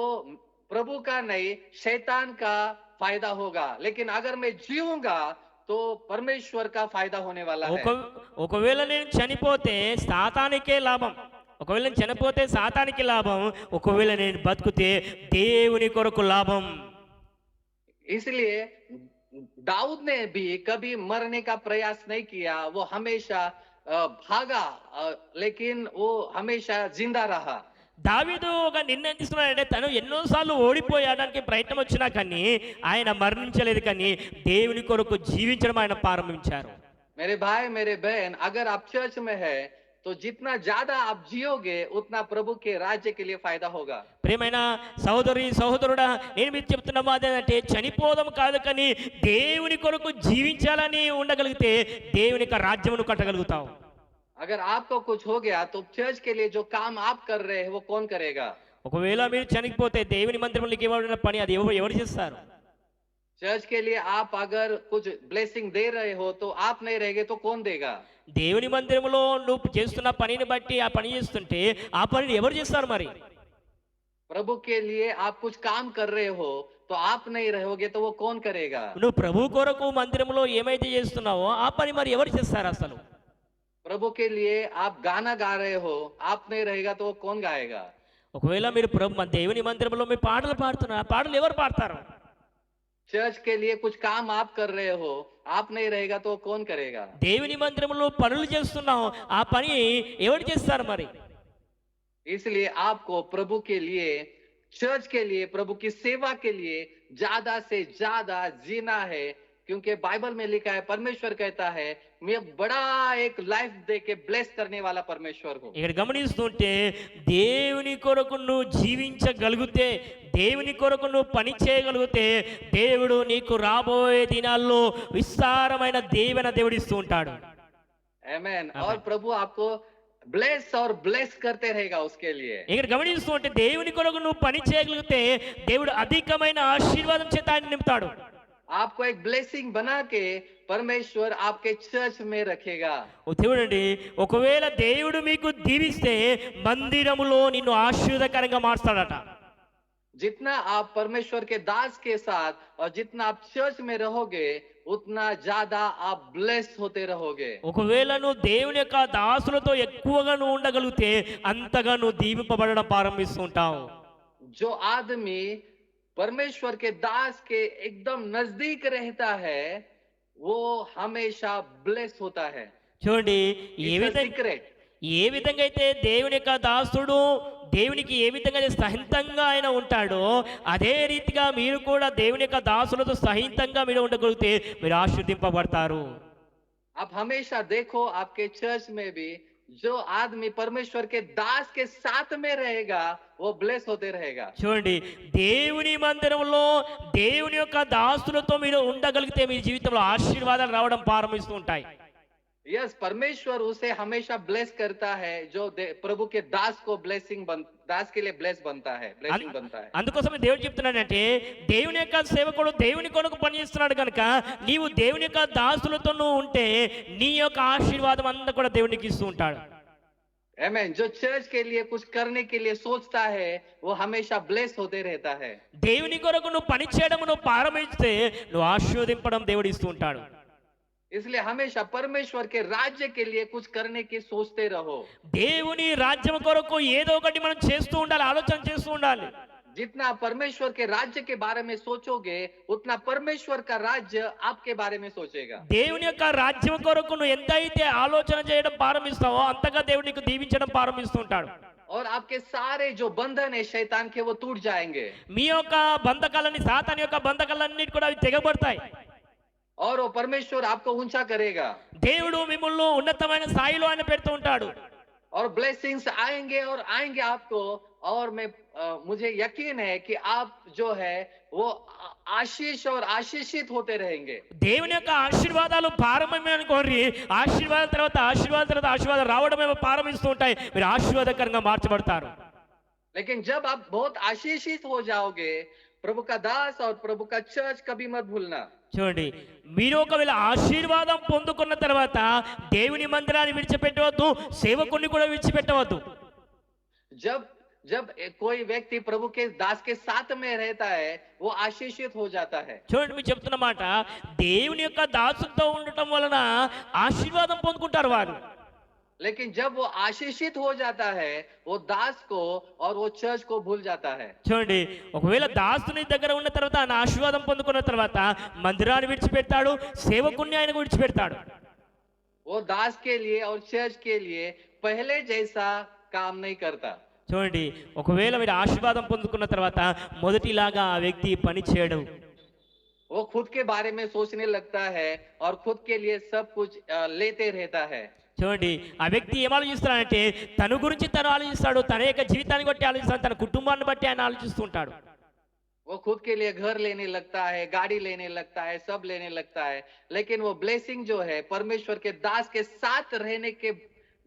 प्रभु का नहीं शैतान का फायदा होगा, लेकिन अगर मैं जीऊंगा तो परमेश्वर का फायदा होने वाला है।
ఒకవేళ నేను చనిపోతే సాతానికే లాభం, ఒకవేళ నేను చనిపోతే సాతానికి లాభం, ఒకవేళ నేను బతుకుతే దేవుని కొరకు లాభం.
इसलिए दाऊद ने भी कभी मरने का प्रयास नहीं किया, वो हमेशा भागा, लेकिन वो हमेशा जिंदा रहा.
దావీదు ఒక నిర్ణయం తీసుకున్నాడంటే తను ఎన్నోసార్లు ఓడిపోయాడానికి ప్రయత్నం వచ్చినా కానీ ఆయన మరణించలేదు, కానీ దేవుని కొరకు జీవించడం ఆయన ప్రారంభించారు.
मेरे भाई मेरे बहन, अगर आप चर्च में है तो जितना ज्यादा आप जियोगे उतना प्रभु के राज्य के लिए फायदा होगा.
ప్రియమైన సహోదరి సహోదరుడా, నేను మీకు చెప్తున్న మాట ఏంటంటే చనిపోదాం కాదు, కానీ దేవుని కొరకు జీవించాలని ఉండగలిగితే దేవుని యొక్క రాజ్యమును కట్టగలుగుతావు.
अगर आपको कुछ हो गया तो चर्च के लिए जो काम आप कर रहे हैं वो कौन करेगा?
ఒకవేళ మీరు చనిపోతే దేవుని మందిరంలోకి ఇవ్వబడిన పని అది ఎవరు చేస్తారు?
चर्च के लिए आप अगर कुछ ब्लेसिंग दे रहे हो तो आप नहीं रहेंगे तो कौन देगा?
దేవుని మందిరంలో నువ్వు చేస్తున్న పనిని బట్టి ఆ పని చేస్తుంటే ఆ పనిని ఎవరు చేస్తారు మరి?
प्रभु के लिए आप कुछ काम कर रहे हो तो आप नहीं रहोगे तो वो कौन करेगा?
నువ్వు ప్రభు కొరకు మందిరంలో ఏమైతే చేస్తున్నావో ఆ పని మరి ఎవరు చేస్తారు అసలు?
प्रभु के लिए आप गाना गा रहे हो, आप नहीं रहेगा तो वो कौन गाएगा?
ఒకవేళ మీరు దేవుని మందిరంలో మీ పాటలు పాడుతున్నారు, ఆ పాటలు ఎవరు పాడతారు?
चर्च के लिए कुछ काम आप कर रहे हो, आप नहीं रहेगा तो कौन करेगा?
దేవుని మందిరంలో పనులు చేస్తున్నావు, ఆ పని ఎవరు చేస్తారు మరి?
इसलिए आपको प्रभु के लिए, चर्च के लिए, प्रभु की सेवा के लिए ज्यादा से ज्यादा जीना है, क्योंकि बाइबल में लिखा है, परमेश्वर कहता है मैं बड़ा एक लाइफ दे के ब्लेस करने वाला परमेश्वर हूँ.
ఇక్కడ గమనిస్తుంటే దేవుని కొరకు నువ్వు జీవించగలిగితే, దేవుని కొరకు నువ్వు పని చేయగలిగితే దేవుడు నీకు రాబోయే దినాల్లో విస్తారమైన దేవుడిస్తూ ఉంటాడు.
आमेन. और प्रभु आपको ब्लेस और ब्लेस करते रहेगा उसके लिए.
ఇక్కడ గమనిస్తూ ఉంటే దేవుని కొరకు నువ్వు పని చేయగలిగితే దేవుడు అధికమైన ఆశీర్వాదం చేత ఆయన నింపుతాడు.
आपको एक ब्लेसिंग बना के परमेश्वर आपके चर्च में रखेगा.
చూడండి, ఒకవేళ దేవుడు మీకు దీవిస్తే మందిరములో నిన్ను ఆశీర్వాదకరంగా మార్స్తాడట.
जितना आप परमेश्वर के दास के साथ और जितना आप चर्च में रहोगे उतना ज्यादा आप ब्लेस होते रहोगे.
ఒకవేళ నువ్వు దేవుని యొక్క దాసులతో ఎక్కువగా నువ్వు ఉండగలిగితే అంతగా నువ్వు దీవింపబడడం ప్రారంభిస్తూ ఉంటావు.
जो आदमी परमेश्वर के दास के एकदम नजदीक रहता है वो हमेशा ब्लेस होता है.
చూడండి,
सीक्रेट.
ఏ విధంగా అయితే దేవుని యొక్క దాసుడు దేవునికి ఏ విధంగా సహితంగా ఆయన ఉంటాడో అదే రీతిగా మీరు కూడా దేవుని యొక్క దాసులతో సహితంగా మీరు ఉండగలిగితే మీరు ఆశీర్వదింపబడతారు.
आप हमेशा देखो आपके चर्च में भी जो आदमी परमेश्वर के दास के साथ में रहेगा वो ब्लेस होते रहेगा.
చూడండి, దేవుని మందిరంలో దేవుని యొక్క దాసులతో మీరు ఉండగలిగితే మీ జీవితంలో ఆశీర్వాదాలు రావడం ప్రారంభిస్తూ ఉంటాయి.
यस, परमेश्वर उसे हमेशा ब्लेस करता है जो प्रभु के दास को दास के लिए ब्लेस बनता है, ब्लेसिंग बनता है.
అందుకోసమే దేవుడు చెప్తున్నాడంటే దేవుని యొక్క సేవకుడు దేవుని కొరకు పనిచేస్తున్నాడు కనుక నీవు దేవుని యొక్క దాసులతో నువ్వు ఉంటే నీ యొక్క ఆశీర్వాదం అంతా కూడా దేవునికి ఇస్తూ ఉంటాడు.
आमेन. जो चर्च के लिए कुछ करने के लिए सोचता है वो हमेशा ब्लेस होते रहता है.
దేవుని కొరకు నువ్వు పని చేయడం నువ్వు ప్రారంభిస్తే నువ్వు ఆశీర్వదింపడం దేవుడు ఇస్తూ ఉంటాడు.
इसलिए हमेशा परमेश्वर के राज्य के लिए कुछ करने की सोचते रहो.
దేవుని రాజ్యం కొరకు ఏదో ఒకటి మనం చేస్తూ ఉండాలి, ఆలోచన చేస్తూ ఉండాలి.
जितना परमेश्वर के राज्य के बारे में सोचोगे उतना परमेश्वर का राज्य आपके बारे में सोचेगा.
దేవుని యొక్క రాజ్యం కొరకు నువ్వు ఎంతైతే ఆలోచన చేయడం ప్రారంభిస్తావో అంతగా దేవుడు నీకు దీవించడం ప్రారంభిస్తూ ఉంటాడు.
और आपके सारे जो बंधन है शैतान के वो टूट जाएंगे.
మీ యొక్క బంధకాలన్నీ సాతాను యొక్క బంధకాలన్నీ కూడా అవి తెగబడతాయి.
और वो परमेश्वर आपको ऊंचा करेगा.
దేవుడు మిమ్మల్ని ఉన్నతమైన స్థాయిలో ఆయన పెడుతూ ఉంటాడు.
और ब्लेसिंग्स आएंगे और आएंगे आपको. और मुझे यकीन है कि आप जो है वो आशीष और आशीषित होते रहेंगे.
దేవుని యొక్క ఆశీర్వాదాలు ప్రారంభమే అనుకోండి, ఆశీర్వాదం తర్వాత ఆశీర్వాదం రావడమే ప్రారంభిస్తూ ఉంటాయి. మీరు ఆశీర్వాదకరంగా మార్చబడతారు.
लेकिन जब आप बहुत आशीषित हो जाओगे, प्रभु का दास और प्रभु का चर्च कभी मत भूलना.
చూడండి, మీరు ఒకవేళ ఆశీర్వాదం పొందుకున్న తర్వాత దేవుని మందిరాన్ని విడిచిపెట్టవద్దు, సేవకుని కూడా విడిచిపెట్టవద్దు.
जब कोई व्यक्ति प्रभु के दास के साथ में रहता है वो आशीषित हो जाता है.
చూడండి, మీరు చెప్తున్న మాట దేవుని యొక్క దాసుతో ఉండటం వలన ఆశీర్వాదం పొందుకుంటారు వారు.
लेकिन जब वो आशीषित हो जाता है वो दास को और वो चर्च को भूल जाता है।
చూడండి, ఒకవేళ దాసుని దగ్గర ఉన్న తర్వాత ఆయన ఆశీర్వాదం పొందుకున్న తర్వాత మందిరాన్ని విడిచిపెడతాడు, సేవకుణ్ణి ఆయన విడిచిపెడతాడు.
वो दास के लिए और चर्च के लिए पहले जैसा काम नहीं करता।
చూడండి, ఒకవేళ మీరు ఆశీర్వాదం పొందుకున్న తర్వాత మొదటిలాగా ఆ వ్యక్తి పని చేయడు.
वो खुद के बारे में सोचने लगता है और खुद के लिए सब कुछ लेते रहता है।
చూడండి, ఆ వ్యక్తి ఏం ఆలోచిస్తాడంటే తన గురించి తను ఆలోచిస్తాడు, తన యొక్క జీవితాన్ని బట్టి ఆలోచిస్తాడు, తన కుటుంబాన్ని బట్టి ఆయన ఆలోచిస్తూ ఉంటాడు.
वो खुद के लिए घर लेने लगता है, गाड़ी लेने लगता है, सब लेने लगता है, लेकिन वो ब्लेसिंग जो है परमेश्वर के दास के साथ रहने के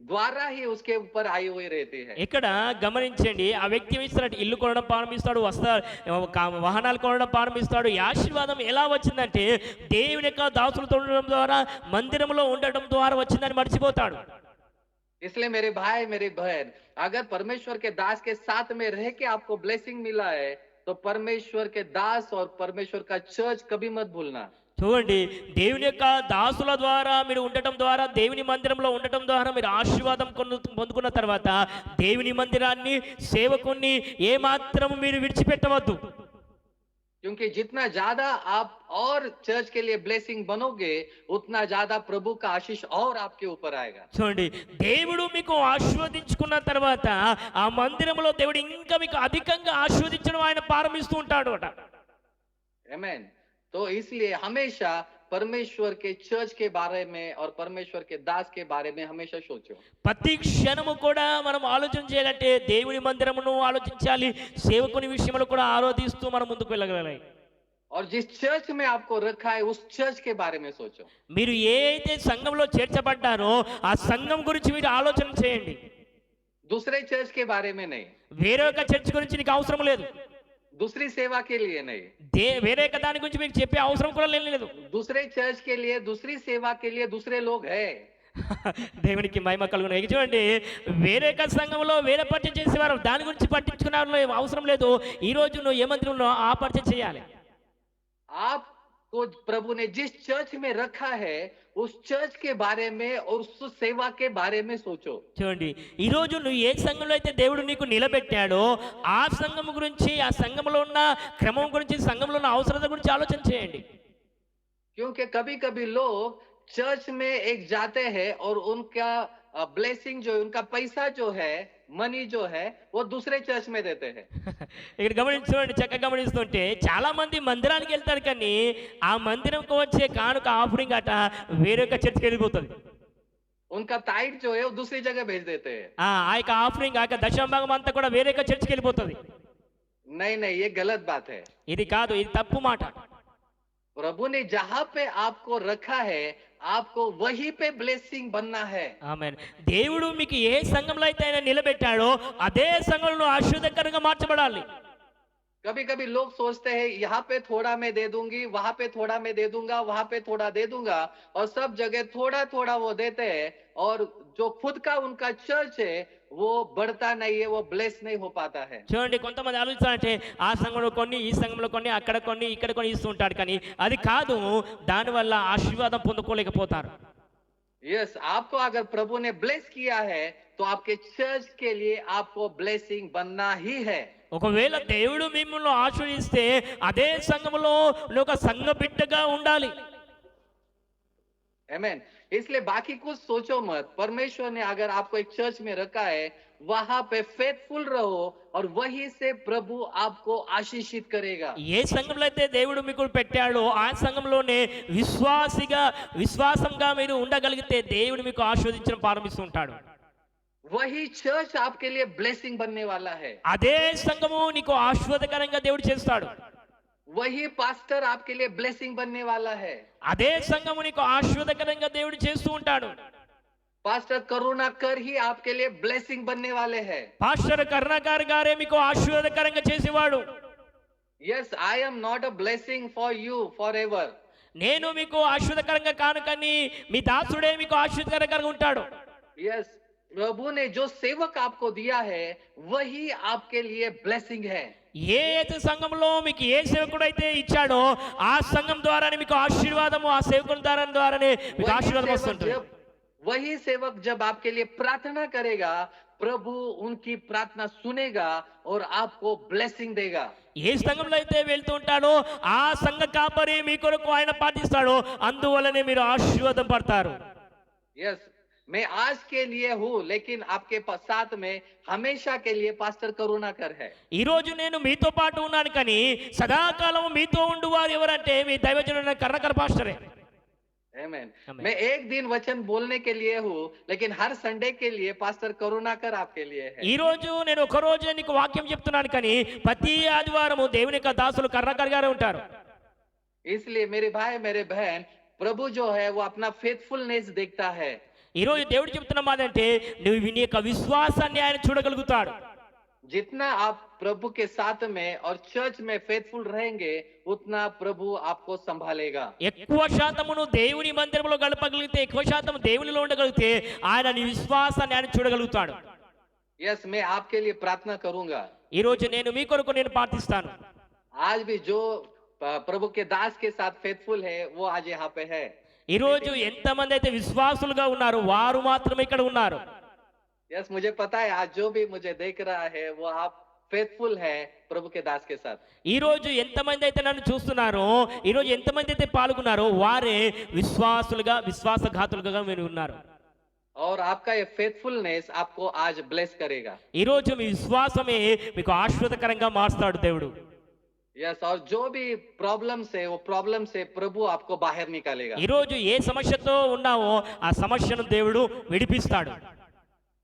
द्वारा ही उसके ऊपर आई हुई रहती है।
ఇక్కడ గమనించండి, ఆ వ్యక్తి ఏం ఇస్తాడు, ఇల్లు కొనడం ప్రారంభిస్తాడు, వాహనాలు కొనడం ప్రారంభిస్తాడు. ఈ ఆశీర్వాదం ఎలా వచ్చిందంటే దేవుని యొక్క దాసులతో ఉండడం ద్వారా, మందిరంలో ఉండడం ద్వారా వచ్చిందని మర్చిపోతాడు.
इसलिए मेरे भाई मेरी बहन, अगर परमेश्वर के दास के साथ में रह के आपको ब्लेसिंग मिला है तो परमेश्वर के दास और परमेश्वर का चर्च कभी मत भूलना।
చూడండి, దేవుని యొక్క దాసుల ద్వారా మీరు ఉండటం ద్వారా, దేవుని మందిరంలో ఉండటం ద్వారా మీరు ఆశీర్వాదం పొందుకున్న తర్వాత దేవుని మందిరాన్ని, సేవకుణ్ణి ఏమాత్రం మీరు విడిచిపెట్టవద్దు.
क्योंकि जितना ज्यादा आप और चर्च के लिए ब्लेसिंग बनोगे उतना ज्यादा प्रभु का आशीष और आपके ऊपर आएगा।
చూడండి, దేవుడు మీకు ఆశీర్వదించుకున్న తర్వాత ఆ మందిరంలో దేవుడు ఇంకా మీకు అధికంగా ఆశీర్వదించడం ఆయన ప్రారంభిస్తూ ఉంటాడు అట.
आमेन। तो इसलिए हमेशा परमेश्वर के चर्च के बारे में और परमेश्वर के दास के बारे में हमेशा सोचो।
ప్రతి క్షణము కూడా మనం ఆలోచన చేయాలంటే దేవుని మందిరమును ఆలోచించాలి, సేవకుని విషయంలో కూడా ఆరాధిస్తూ మనం ముందుకు వెళ్ళగలగాలి.
और जिस चर्च में आपको रखा है उस चर्च के बारे में सोचो।
మీరు ఏ అయితే సంఘంలో చేర్చబడ్డారో ఆ సంఘం గురించి మీరు ఆలోచన చేయండి.
दूसरे चर्च के बारे में नहीं,
వేరే ఒక చర్చ్ గురించి నీకు అవసరం లేదు,
दूसरी सेवा के लिए नहीं,
వేరే ఒక దాని గురించి మీకు చెప్పే అవసరం కూడా లేదు.
दूसरे चर्च के लिए, दूसरी सेवा के लिए दूसरे लोग हैं।
దేవునికి మహిమ కలుగును. చూడండి, వేరే ఒక సంఘంలో వేరే పరిచయం చేసేవారు, దాని గురించి పట్టించుకున్నారు అవసరం లేదు. ఈ రోజు నువ్వు ఏ మందిరంలో ఆ పరిచయం చేయాలి.
आपको प्रभु ने जिस चर्च में रखा है उस चर्च के बारे में और उस सेवा के बारे में सोचो।
చూడండి, ఈ రోజు నువ్వు ఏ సంఘంలో అయితే దేవుడు నీకు నిలబెట్టాడో ఆ సంఘం గురించి, ఆ సంఘంలో ఉన్న క్రమం గురించి, సంఘంలో ఉన్న అవసరత గురించి ఆలోచన చేయండి.
क्योंकि कभी कभी लोग चर्च में एक जाते हैं और उनका ब्लेसिंग जो है, उनका पैसा जो है, मनी जो है, वो दूसरे चर्च में देते हैं।
ఇక్కడ గమనించండి, చక్కగా గమనిస్తుంటే చాలా మంది మందిరానికి వెళ్తారు, కానీ ఆ మందిరంకు వచ్చే కానుక ఆఫరింగ్ అట వేరొక చర్చికి వెళ్ళిపోతుంది.
उनका टाइट जो है वो दूसरी जगह भेज देते हैं।
ఆ యొక్క ఆఫరింగ్, ఆ యొక్క దశంభాగం అంతా కూడా వేరొక చర్చికి వెళ్ళిపోతుంది.
नहीं नहीं, ये गलत बात है।
ఇది కాదు, ఇది తప్పు మాట.
प्रभु ने जहां पे आपको रखा है आपको वहीं पे ब्लेसिंग बनना है।
ఆమేన్. దేవుడు మీకు ఏ సంఘంలో అయితే ఆయన నిలబెట్టాడో అదే సంఘంలో ఆశీర్వాదకరంగా మార్చబడాలి.
कभी कभी लोग सोचते हैं यहाँ पे थोड़ा मैं दे दूंगी, वहां पे थोड़ा मैं दे दूंगा, वहां पे थोड़ा दे दूंगा, और सब जगह थोड़ा थोड़ा वो देते हैं, और जो खुद का उनका चर्च है वो बढ़ता नहीं है, वो ब्लेस नहीं हो पाता है।
చూడండి, కొంతమంది ఆలోచిస్తారంటే ఆ సంఘంలో కొన్ని, ఈ సంఘంలో కొన్ని, అక్కడ కొన్ని, ఇక్కడ కొన్ని ఇస్తూ ఉంటాడు, కానీ అది కాదు, దానివల్ల ఆశీర్వాదం పొందుకోలేకపోతారు.
यस, आपको अगर प्रभु ने ब्लेस किया है तो आपके चर्च के लिए आपको ब्लेसिंग बनना ही है।
ఒకవేళ దేవుడు మిమ్మల్ని ఆశీర్వదిస్తే అదే సంఘంలో నువ్వు ఒక సంఘ బిడ్డగా ఉండాలి.
आमीन। इसलिए बाकी कुछ सोचो मत। परमेश्वर ने अगर आपको एक चर्च में रखा है वहां पे फेथफुल रहो और वहीं से प्रभु आपको आशीषित करेगा।
ఏ సంఘంలో అయితే దేవుడు మీకు పెట్టాడో ఆ సంఘంలోనే విశ్వాసంగా మీరు ఉండగలిగితే దేవుడు మీకు ఆశీర్వదించడం ప్రారంభిస్తుంటాడు.
वही चर्च आपके लिए ब्लेसिंग बनने वाला है।
అదే సంఘము నీకు ఆశీర్వాదకరంగా దేవుడు చేస్తాడు.
वही पास्टर आपके लिए ब्लेसिंग बनने वाला है।
అదే సంఘము నీకు ఆశీర్వాదకరంగా దేవుడు చేస్తూ ఉంటాడు.
पास्टर करुणाकर ही आपके लिए ब्लेसिंग बनने वाले हैं।
పాస్టర్ కరుణాకర్ గారే మీకు ఆశీర్వాదకరంగా చేసేవాడు.
Yes, I am not a blessing for you for ever.
నేను మీకు ఆశీర్వాదకరంగా కాను, కానీ మీ దాసుడే మీకు ఆశీర్వాదకరంగా ఉంటాడు.
यस, प्रभु ने जो सेवक आपको दिया है वही आपके लिए ब्लेसिंग है।
ఏ అయితే సంఘంలో మీకు ఏ సేవకుడు అయితే ఇచ్చాడో ఆ సంఘం ద్వారానే మీకు ఆశీర్వాదము, ఆ సేవకుని ద్వారానే మీకు ఆశీర్వాదం వస్తుంటుంది.
वही सेवक जब आपके लिए प्रार्थना करेगा, प्रभु उनकी प्रार्थना सुनेगा और आपको ब्लेसिंग देगा।
ఏ సంఘంలో అయితే వెళ్తూ ఉంటాడో ఆ సంఘ కాపరి మీ కొరకు ఆయన ప్రార్థిస్తాడో అందువలనే మీరు ఆశీర్వాదం పడతారు.
यस, मैं आज के लिए हूँ, लेकिन आपके साथ में हमेशा के लिए पास्टर करुणाकर है।
ఈ రోజు నేను మీతో పాటు ఉన్నాను కానీ సదాకాలం మీతో ఉండువారు ఎవరంటే మీ దైవజనుడైన కర్ణకర్ పాస్టరే.
आमेन।
आमेन।
मैं एक दिन वचन बोलने के लिए हूँ, लेकिन हर संडे के लिए पास्टर करुणाकर आपके लिए है।
ఈ రోజు నేను ఒక రోజే నీకు వాక్యం చెప్తున్నాను కానీ ప్రతి ఆదివారము దేవుని యొక్క దాసులు కర్ణకర్ గారే ఉంటారు.
इसलिए मेरे भाई मेरे बहन, प्रभु जो है वो अपना फेथफुलनेस देखता है।
ఈ రోజు దేవుడు చెప్తున్న మాట అంటే నువ్వు నీ యొక్క విశ్వాసాన్ని ఆయన చూడగలుగుతాడు.
जितना आप प्रभु के साथ में और चर्च में फेथफुल रहेंगे, उतना प्रभु आपको संभालेगा।
ఎక్కువ శాతము నువ్వు దేవుని మందిరంలో గడపగలిగితే, ఎక్కువ శాతం దేవునిలో ఉండగలిగితే ఆయన నీ విశ్వాసాన్ని ఆయన చూడగలుగుతాడు.
यस, मैं आपके लिए प्रार्थना करूंगा।
ఈ రోజు నేను మీ కొరకు నేను ప్రార్థిస్తాను.
आज भी जो प्रभु के दास के साथ फेथफुल है, वो आज यहाँ पे है।
ఈ రోజు ఎంతమంది అయితే విశ్వాసులుగా ఉన్నారు వారు మాత్రమే ఇక్కడ ఉన్నారు.
यस, मुझे पता है आज जो भी मुझे देख रहा है वो आप फेथफुल है प्रभु के दास के साथ।
ఈ రోజు ఎంతమంది అయితే నన్ను చూస్తున్నారో, ఈ రోజు ఎంతమంది అయితే పాల్గొన్నారో వారే విశ్వాసులుగా విశ్వాసఘాతులుగా మీరు ఉన్నారు.
और आपका ये फेथफुलनेस आपको आज ब्लेस करेगा।
ఈ రోజు మీ విశ్వాసమే మీకు ఆశీర్వాదకరంగా మారుస్తాడు దేవుడు.
यस, और जो भी प्रॉब्लम से वो प्रॉब्लम से प्रभु आपको बाहर निकालेगा।
ఈ రోజు ఏ సమస్యతో ఉన్నావో ఆ సమస్యను దేవుడు విడిపిస్తాడు.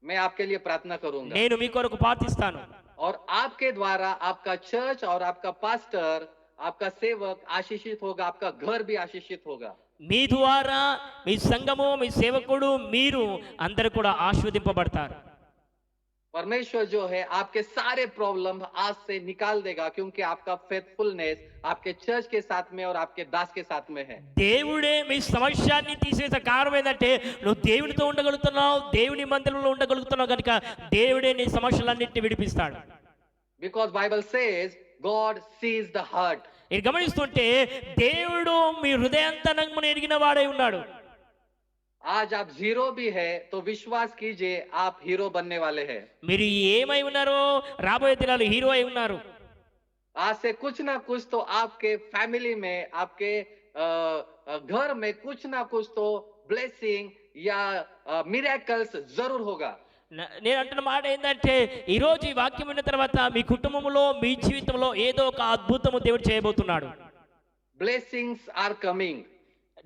मैं आपके लिए प्रार्थना करूंगा
నేను మీ కొరకు ప్రార్థిస్తాను.
और आपके द्वारा आपका चर्च और आपका पास्टर, आपका सेवक आशीषित होगा, आपका घर भी आशीषित होगा।
మీ ద్వారా మీ సంఘము, మీ సేవకుడు, మీరు అందరూ కూడా ఆశీర్వదింపబడతారు.
परमेश्वर जो है आपके सारे प्रॉब्लम आज से निकाल देगा, क्योंकि आपका फेथफुलनेस आपके चर्च के साथ में और आपके दास के साथ में है।
దేవుడే మీ సమస్యాన్ని తీసివేసే కారణం ఏంటంటే నువ్వు దేవునితో ఉండగలుగుతున్నావు, దేవుని మందిరంలో ఉండగలుగుతున్నావు కనుక దేవుడే నీ సమస్యలన్నింటినీ విడిపిస్తాడు.
Because Bible says God sees the heart.
ఇది గమనిస్తుంటే దేవుడు మీ హృదయాంతరంగమును ఎరిగిన వాడై ఉన్నాడు.
आज आप जीरो भी है तो विश्वास कीजिए आप हीरो बनने वाले हैं।
మీరు ఏమై ఉన్నారో రాబోయే దినాలు హీరో అయి ఉన్నారు.
आज से कुछ ना कुछ तो आपके फैमिली में, आपके घर में कुछ ना कुछ तो ब्लेसिंग या मिरेकल्स जरूर होगा।
నేను అంటున్న మాట ఏంటంటే ఈ రోజు ఈ వాక్యం విన్న తర్వాత మీ కుటుంబంలో, మీ జీవితంలో ఏదో ఒక అద్భుతము దేవుడు చేయబోతున్నాడు.
Blessings are coming.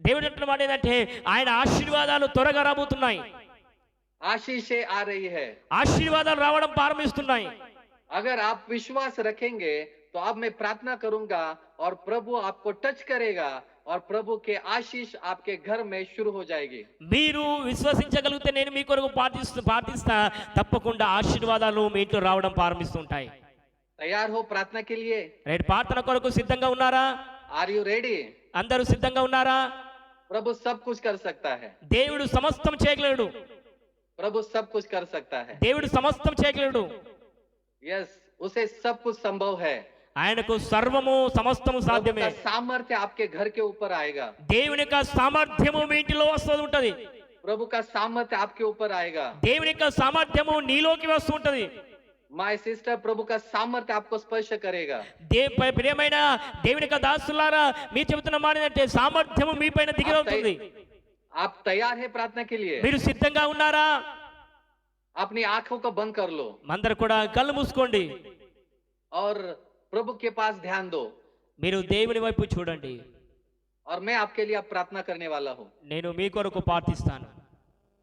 దేవుడు అంటున్న మాట ఏంటంటే ఆయన ఆశీర్వాదాలు త్వరగా రాబోతున్నాయి.
आशीषें आ रही है।
ఆశీర్వాదాలు రావడం ప్రారంభిస్తున్నాయి.
अगर आप विश्वास रखेंगे तो अब मैं प्रार्थना करूंगा और प्रभु आपको टच करेगा और प्रभु के आशीष आपके घर में शुरू हो जाएगी।
మీరు విశ్వసించగలిగితే నేను మీ కొరకు ప్రార్థిస్తా తప్పకుండా ఆశీర్వాదాలు మీ ఇంట్లో రావడం ప్రారంభిస్తుంటాయి.
तैयार हो प्रार्थना के लिए?
రైట్, ప్రార్థన కొరకు సిద్ధంగా ఉన్నారా?
Are you ready?
అందరూ సిద్ధంగా ఉన్నారా?
प्रभु सब कुछ कर सकता है।
దేవుడు సమస్తం చేయగలడు.
प्रभु सब कुछ कर सकता है।
దేవుడు సమస్తం చేయగలడు.
यस, उसे सब कुछ संभव है।
ఆయనకు సర్వము సమస్తము
प्रभु
సాధ్యమే.
का सामर्थ्य आपके घर के ऊपर आएगा।
దేవుని యొక్క సామర్థ్యము మీ ఇంటిలో వస్తూ ఉంటది.
प्रभु का सामर्थ्य आपके ऊपर आएगा।
దేవుని యొక్క సామర్థ్యము నీలోకి వస్తూ ఉంటది.
माय सिस्टर, प्रभु का सामर्थ्य आपको स्पर्श करेगा।
ప్రియమైన దేవుని యొక్క దాసులారా మీరు చెబుతున్న మాట ఏంటంటే సామర్థ్యము మీ పైన దిగిరవుతుంది.
आप तैयार है प्रार्थना के लिए?
మీరు సిద్ధంగా ఉన్నారా?
अपनी आंखों को बंद कर लो
అందరూ కూడా కళ్ళు మూసుకోండి.
और प्रभु के पास ध्यान दो।
మీరు దేవుని వైపు చూడండి.
और मैं आपके लिए अब प्रार्थना करने वाला हूँ।
నేను మీ కొరకు ప్రార్థిస్తాను.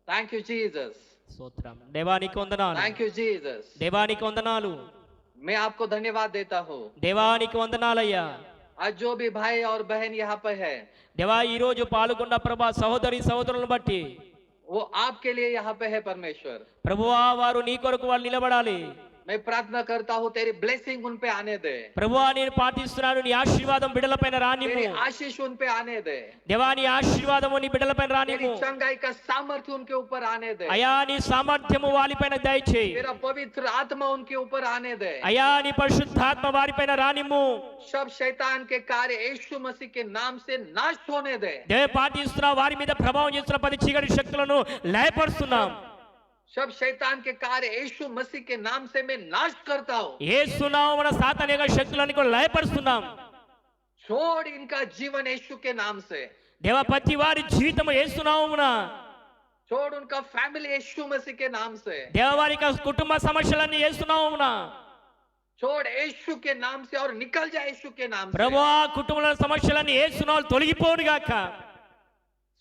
Thank you Jesus.
స్తోత్రం. దేవానికి వందనాలు.
Thank you Jesus.
దేవానికి వందనాలు.
मैं आपको धन्यवाद देता हूँ।
దేవానికి వందనాలయ్యా.
आज जो भी भाई और बहन यहाँ पे है,
దేవా ఈ రోజు పాల్గొన్న ప్రభా సహోదరి సహోదరులను బట్టి
वो आपके लिए यहाँ पे है। परमेश्वर,
ప్రభువా వారు నీ కొరకు వాళ్ళు నిలబడాలి.
मैं प्रार्थना करता हूँ तेरी ब्लेसिंग उन पे आने दे,
ప్రభువా నేను ప్రార్థిస్తున్నాను నీ ఆశీర్వాదం బిడ్డలపైన రానిమ్ము.
तेरी आशीष उन पे आने दे,
దేవా నీ ఆశీర్వాదము నీ బిడ్డలపైన
तेरी
రానిమ్ము.
चंगाई का सामर्थ्य उनके ऊपर आने दे,
అయా నీ సామర్థ్యము వారిపైన దయచేయి.
तेरा पवित्र आत्मा उनके ऊपर आने दे।
అయా నీ పరిశుద్ధాత్మ వారిపైన రానిమ్ము.
सब शैतान के कार्य यीशु मसीह के नाम से नाश होने दे।
దేవ ప్రార్థిస్తున్నా వారి మీద ప్రభావం చేస్తున్న ప్రతి చీకటి శక్తులను లయపరుస్తున్నాం.
सब शैतान के कार्य यीशु मसीह के नाम से मैं नाश करता हूँ।
యేసు నామమున సాతాను యొక్క శక్తులను కూడా లయపరుస్తున్నాం.
छोड़ इनका जीवन यीशु के नाम से,
దేవ ప్రతి వారి జీవితము యేసు నామమున,
छोड़ उनका फैमिली यीशु मसीह के नाम से,
దేవ వారి యొక్క కుటుంబ సమస్యలన్నీ యేసు నామమున,
छोड़ यीशु के नाम से और निकल जाए यीशु के नाम से।
ప్రభువా కుటుంబంలో సమస్యలన్నీ యేసు నామమున తొలగిపోవును గాక.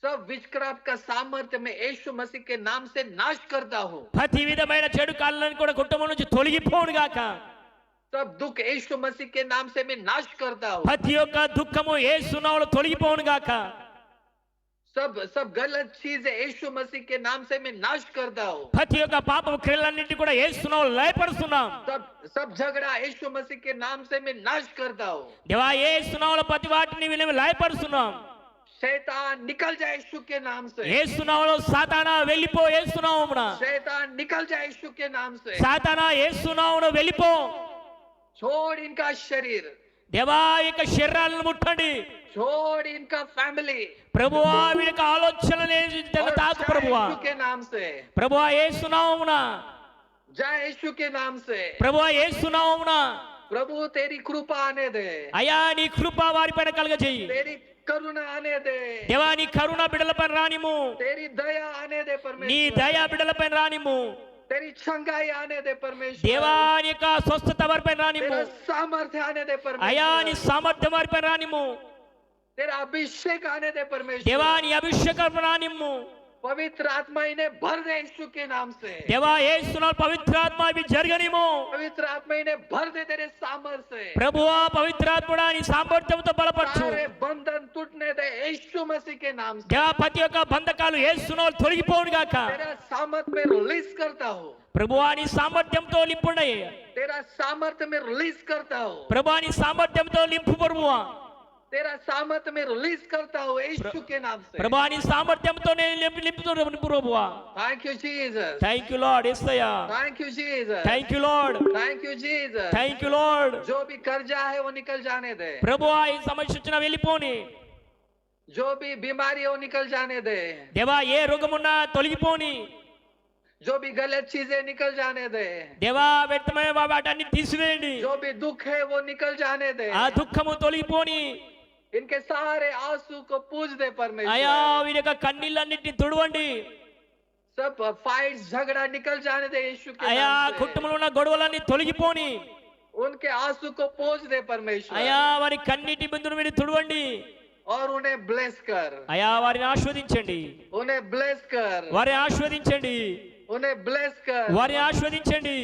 सब विचक्राफ्ट का सामर्थ्य मैं यीशु मसीह के नाम से नाश करता हूँ।
ప్రతి విధమైన చెడు కాళ్ళని కూడా కుటుంబం నుంచి తొలగిపోవును గాక.
सब दुख यीशु मसीह के नाम से मैं नाश करता हूँ।
ప్రతి ఒక్క దుఃఖము యేసు నామములో తొలగిపోవును గాక.
सब गलत चीजें यीशु मसीह के नाम से मैं नाश करता हूँ।
ప్రతి ఒక్క పాపము క్రియలన్నింటినీ కూడా యేసు నామములో లయపరుస్తున్నాం.
सब झगड़ा यीशु मसीह के नाम से मैं नाश करता हूँ।
దేవా యేసు నామములో ప్రతి వాటిని మేము లయపరుస్తున్నాం.
शैतान निकल जाए यीशु के नाम से,
యేసు నామములో సాతానా వెళ్ళిపో. యేసు నామమున
शैतान निकल जाए यीशु के नाम से।
సాతానా యేసు నామమున వెళ్ళిపో.
छोड़ इनका शरीर,
దేవా యొక్క శరీరాలను ముట్టండి.
छोड़ इनका फैमिली,
ప్రభువా వీరి యొక్క ఆలోచనలను తాకు ప్రభువా.
यीशु के नाम से,
ప్రభువా యేసు నామమున,
जाए यीशु के नाम से।
ప్రభువా యేసు నామమున.
प्रभु तेरी कृपा आने दे,
అయా నీ కృప వారిపైన కలుగజేయి.
तेरी करुणा आने दे,
దేవా నీ కరుణ బిడ్డలపైన రానిము.
तेरी दया आने दे
నీ
परमेश्वर,
దయ బిడ్డలపైన రానిము.
तेरी चंगाई आने दे परमेश्वर,
దేవా నీ యొక్క స్వస్థత వారిపైన రానిము.
तेरा सामर्थ्य आने दे
అయా నీ
परमेश्वर,
సామర్థ్యం వారిపైన రానిము.
तेरा अभिषेक आने दे
దేవా
परमेश्वर,
నీ అభిషేకం రానిము.
पवित्र आत्मा इन्हें भर दे यीशु के नाम से,
దేవా యేసు నామమున పవిత్రాత్మ ఇవి జరగనిము.
पवित्र आत्मा इन्हें भर दे तेरे सामर्थ्य से,
ప్రభువా పవిత్రాత్ముడా నీ సామర్థ్యంతో బలపరచు.
सारे बंधन टूटने दे यीशु मसीह के नाम से।
దేవా ప్రతి ఒక్క బంధకాలు యేసు నామములో తొలగిపోవును గాక.
तेरा सामर्थ्य में रिलीज करता हूँ,
ప్రభువా నీ సామర్థ్యంతో నింపుండి.
तेरा सामर्थ्य में रिलीज करता हूँ,
ప్రభువా నీ సామర్థ్యంతో నింపు ప్రభువా.
तेरा सामर्थ्य में रिलीज करता हूँ यीशु के नाम से।
ప్రభువా నీ సామర్థ్యంతో నేను నింపు ప్రభువా.
Thank you Jesus,
thank you lord. Yesayya
thank you Jesus,
thank you lord.
Thank you Jesus.
Thank you lord.
जो भी कर्जा है वो निकल जाने दे,
ప్రభువా ఈ సమస్య వచ్చినా వెళ్ళిపోని.
जो भी बीमारी है वो निकल जाने दे,
దేవా ఏ రోగమున్నా తొలగిపోని.
जो भी गलत चीजें निकल जाने दे,
దేవా వ్యర్థమైన వాటన్ని తీసివేయండి.
जो भी दुख है वो निकल जाने दे,
ఆ దుఃఖము తొలగిపోని.
इनके सारे आंसू को पूज दे
అయా
परमेश्वर।
వీరి యొక్క కన్నీళ్ళన్నింటినీ తుడవండి.
सब फाइट्स झगड़ा निकल जाने दे यीशु के
అయా
नाम से।
కుటుంబంలో ఉన్న గొడవలన్నీ తొలగిపోని.
उनके आंसू को पोंछ दे परमेश्वर,
అయా వారి కన్నీటి బిందును మీరు తుడవండి.
और उन्हें ब्लेस कर,
అయా వారిని ఆశీర్వదించండి.
उन्हें ब्लेस कर,
వారిని ఆశీర్వదించండి.
उन्हें ब्लेस कर,
వారిని ఆశీర్వదించండి.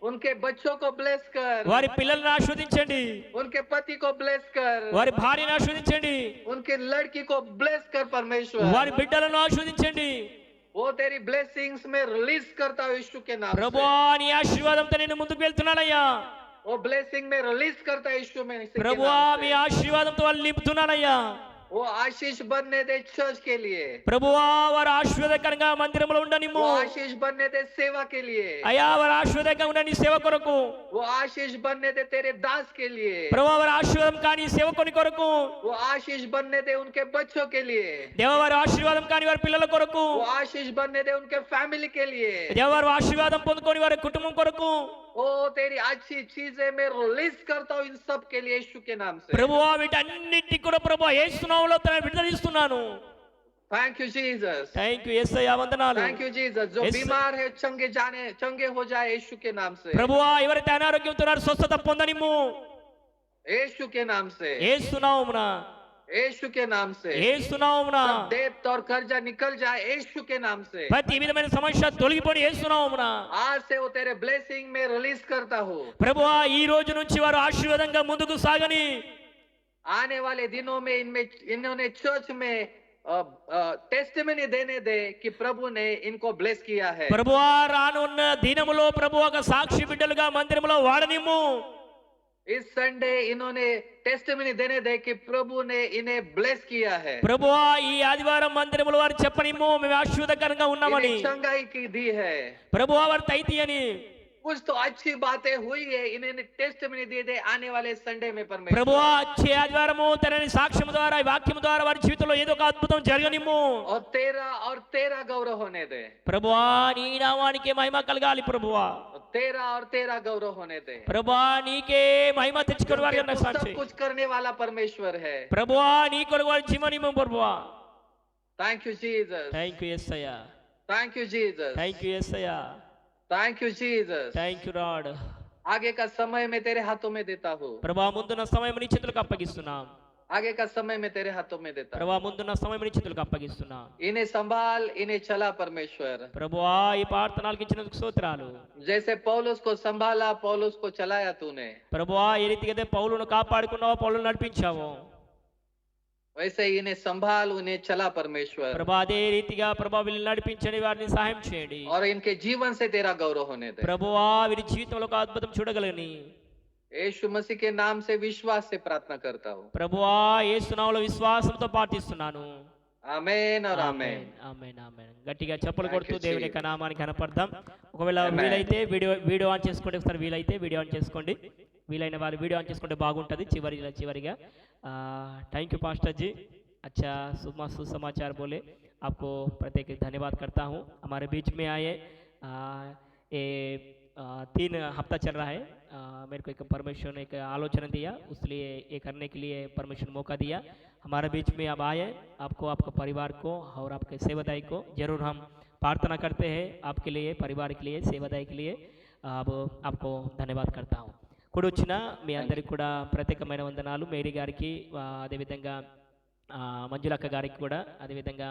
उनके बच्चों को ब्लेस कर,
వారి పిల్లలను ఆశీర్వదించండి.
उनके पति को ब्लेस कर,
వారి భార్యను ఆశీర్వదించండి.
उनके लड़की को ब्लेस कर परमेश्वर।
వారి బిడ్డలను ఆశీర్వదించండి.
वो तेरी ब्लेसिंग्स में रिलीज करता हूँ यीशु के नाम
ప్రభువా
से।
నీ ఆశీర్వాదంతో నేను ముందుకు వెళ్తున్నానయ్యా.
वो ब्लेसिंग में रिलीज करता है यीशु में के
ప్రభువా
नाम
మీ
से।
ఆశీర్వాదంతో వాళ్ళు నింపుతున్నానయ్యా.
वो आशीष बनने दे चर्च के लिए,
ప్రభువా వారు ఆశీర్వాదకరంగా మందిరంలో ఉండనిమ్ము.
वो आशीष बनने दे सेवा के लिए,
అయ్యా వారు ఆశీర్వాదకంగా ఉన్న నీ సేవ కొరకు.
वो आशीष बनने दे तेरे दास के लिए,
ప్రభువా వారి ఆశీర్వాదం కానీ సేవకుని కొరకు.
वो आशीष बनने दे उनके बच्चों के लिए,
దేవవారి ఆశీర్వాదం కానీ వారి పిల్లల కొరకు.
वो आशीष बनने दे उनके फैमिली के लिए।
దేవవారి ఆశీర్వాదం పొందుకొని వారి కుటుంబం కొరకు.
ओ तेरी अच्छी चीजें मैं रिलीज करता हूँ इन सब के लिए यीशु के नाम से।
ప్రభువా వీటన్నిటి కూడా ప్రభువా యేసు నామములో తన విడుదలిస్తున్నాను.
Thank you Jesus,
thank you యేసయ్యా వందనాలు.
Thank you Jesus. जो
Yes, sir.
बीमार है चंगे हो जाए यीशु के नाम से,
ప్రభువా ఎవరైతే అనారోగ్యంతో ఉన్నారో స్వస్థత పొందనిమ్ము.
यीशु के नाम से,
యేసు నామమున,
यीशु के नाम से।
యేసు నామమున
सब डेब्ट और कर्जा निकल जाए यीशु के नाम से।
ప్రతి విధమైన సమస్య తొలగిపోని యేసు నామమున.
आज से वो तेरे ब्लेसिंग में रिलीज करता हूँ।
ప్రభువా ఈ రోజు నుంచి వారు ఆశీర్వాదంగా ముందుకు సాగని.
आने वाले दिनों में इन्होंने चर्च में टेस्टिमनी देने दे कि प्रभु ने इनको ब्लेस किया है।
ప్రభువా రానున్న దినములో ప్రభు ఒక సాక్షి బిడ్డలుగా మందిరములో వాడనిమ్ము.
इस संडे इन्होंने टेस्टिमनी देने दे कि प्रभु ने इन्हें ब्लेस किया है।
ప్రభువా ఈ ఆదివారం మందిరములో వారు చెప్పనిమ్ము మేము ఆశీర్వాదకరంగా ఉన్నామని.
इन्हें चंगाई की दी है।
ప్రభువా వారు తైతి అని
कुछ तो अच्छी बातें हुई है, इन्हें टेस्टिमनी दे दे आने वाले संडे में परमेश्वर।
ప్రభువా వచ్చే ఆదివారము తనని సాక్ష్యం ద్వారా ఈ వాక్యం ద్వారా వారి జీవితంలో ఏదో ఒక అద్భుతం జరగనిమ్ము.
और तेरा गौरव होने दे।
ప్రభువా నీ నామానికే మహిమ కలగాలి ప్రభువా.
तेरा गौरव होने दे।
ప్రభువా నీకే మహిమ తెచ్చుకుని వారి
क्योंकि तू
సాక్షి.
सब कुछ करने वाला परमेश्वर है।
ప్రభువా నీ కొరకు వారి జీవనిమ్ము ప్రభువా.
Thank you Jesus.
Thank you Yesayya.
Thank you Jesus.
Thank you Yesayya.
Thank you Jesus.
Thank you lord.
आगे का समय मैं तेरे हाथों में देता हूँ।
ప్రభువా ముందున్న సమయం నీ చేతులకు అప్పగిస్తున్నాం.
आगे का समय मैं तेरे हाथों में देता हूँ।
ప్రభువా ముందున్న సమయం నీ చేతులకు అప్పగిస్తున్నాం.
इन्हें संभाल, इन्हें चला परमेश्वर।
ప్రభువా ఈ ప్రార్థనలకు ఇచ్చినందుకు స్తోత్రాలు.
जैसे पौलुस को संभाला, पौलुस को चलाया तूने।
ప్రభువా ఏ రీతిగా అయితే పౌలును కాపాడుకున్నావో పౌలును నడిపించావో
वैसे ही इन्हें संभाल, उन्हें चला परमेश्वर।
ప్రభా అదే రీతిగా ప్రభా వీళ్ళని నడిపించండి, వారిని సహాయం చేయండి.
और इनके जीवन से तेरा गौरव होने दे।
ప్రభువా వీరి జీవితంలో ఒక అద్భుతం చూడగలని
यीशु मसीह के नाम से विश्वास से प्रार्थना करता हूँ।
ప్రభువా యేసు నామములో విశ్వాసంతో ప్రార్థిస్తున్నాను.
आमेन और
ఆమేన్
आमेन।
ఆమేన్ ఆమేన్. గట్టిగా చప్పలు
Thank
కొడుతూ
you,
దేవుని యొక్క నామానికి కనపడదాం. ఒకవేళ వీలైతే వీడియో ఆన్ చేసుకోండి. ఒకసారి వీలైతే వీడియో ఆన్ చేసుకోండి. వీలైన వారు వీడియో ఆన్ చేసుకుంటే బాగుంటుంది. చివరిగా थैंक यू पास्टर जी, अच्छा सुसमाचार बोले, आपको प्रत्येक धन्यवाद करता हूँ. हमारे बीच में आए ये 3 हफ्ता चल रहा है. मेरे को एक परमेश्वर ने एक आलोचना दिया, इसलिए ये करने के लिए परमेश्वर मौका दिया. हमारे बीच में अब आए, आपको आपके परिवार को और आपके सेवादाई को जरूर हम प्रार्थना करते हैं, आपके लिए, परिवार के लिए, सेवादाई के लिए. अब आपको धन्यवाद करता हूँ. కూడా వచ్చిన మీ అందరికి కూడా ప్రత్యేకమైన వందనాలు. మేరీ గారికి, అదేవిధంగా మంజులక్క గారికి కూడా, అదేవిధంగా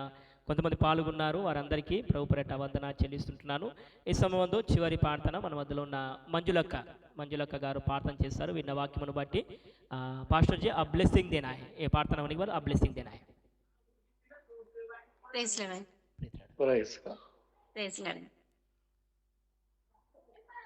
కొంతమంది పాల్గొన్నారు, వారందరికీ ప్రభు పేరట వందన చెల్లిస్తుంటున్నాను. ఈ సమయంలో చివరి ప్రార్థన మన మధ్యలో ఉన్న మంజులక్క గారు ప్రార్థన చేస్తారు. విన్న వాక్యమును బట్టి పాస్టర్ జీ ఆ బ్లెస్సింగ్ దేనా హై, ఏ ప్రార్థన होने के बाद आप ब्लेसिंग देना है.
Praise Lord.
प्रेज का
ప్రైజ్ లార్డ్.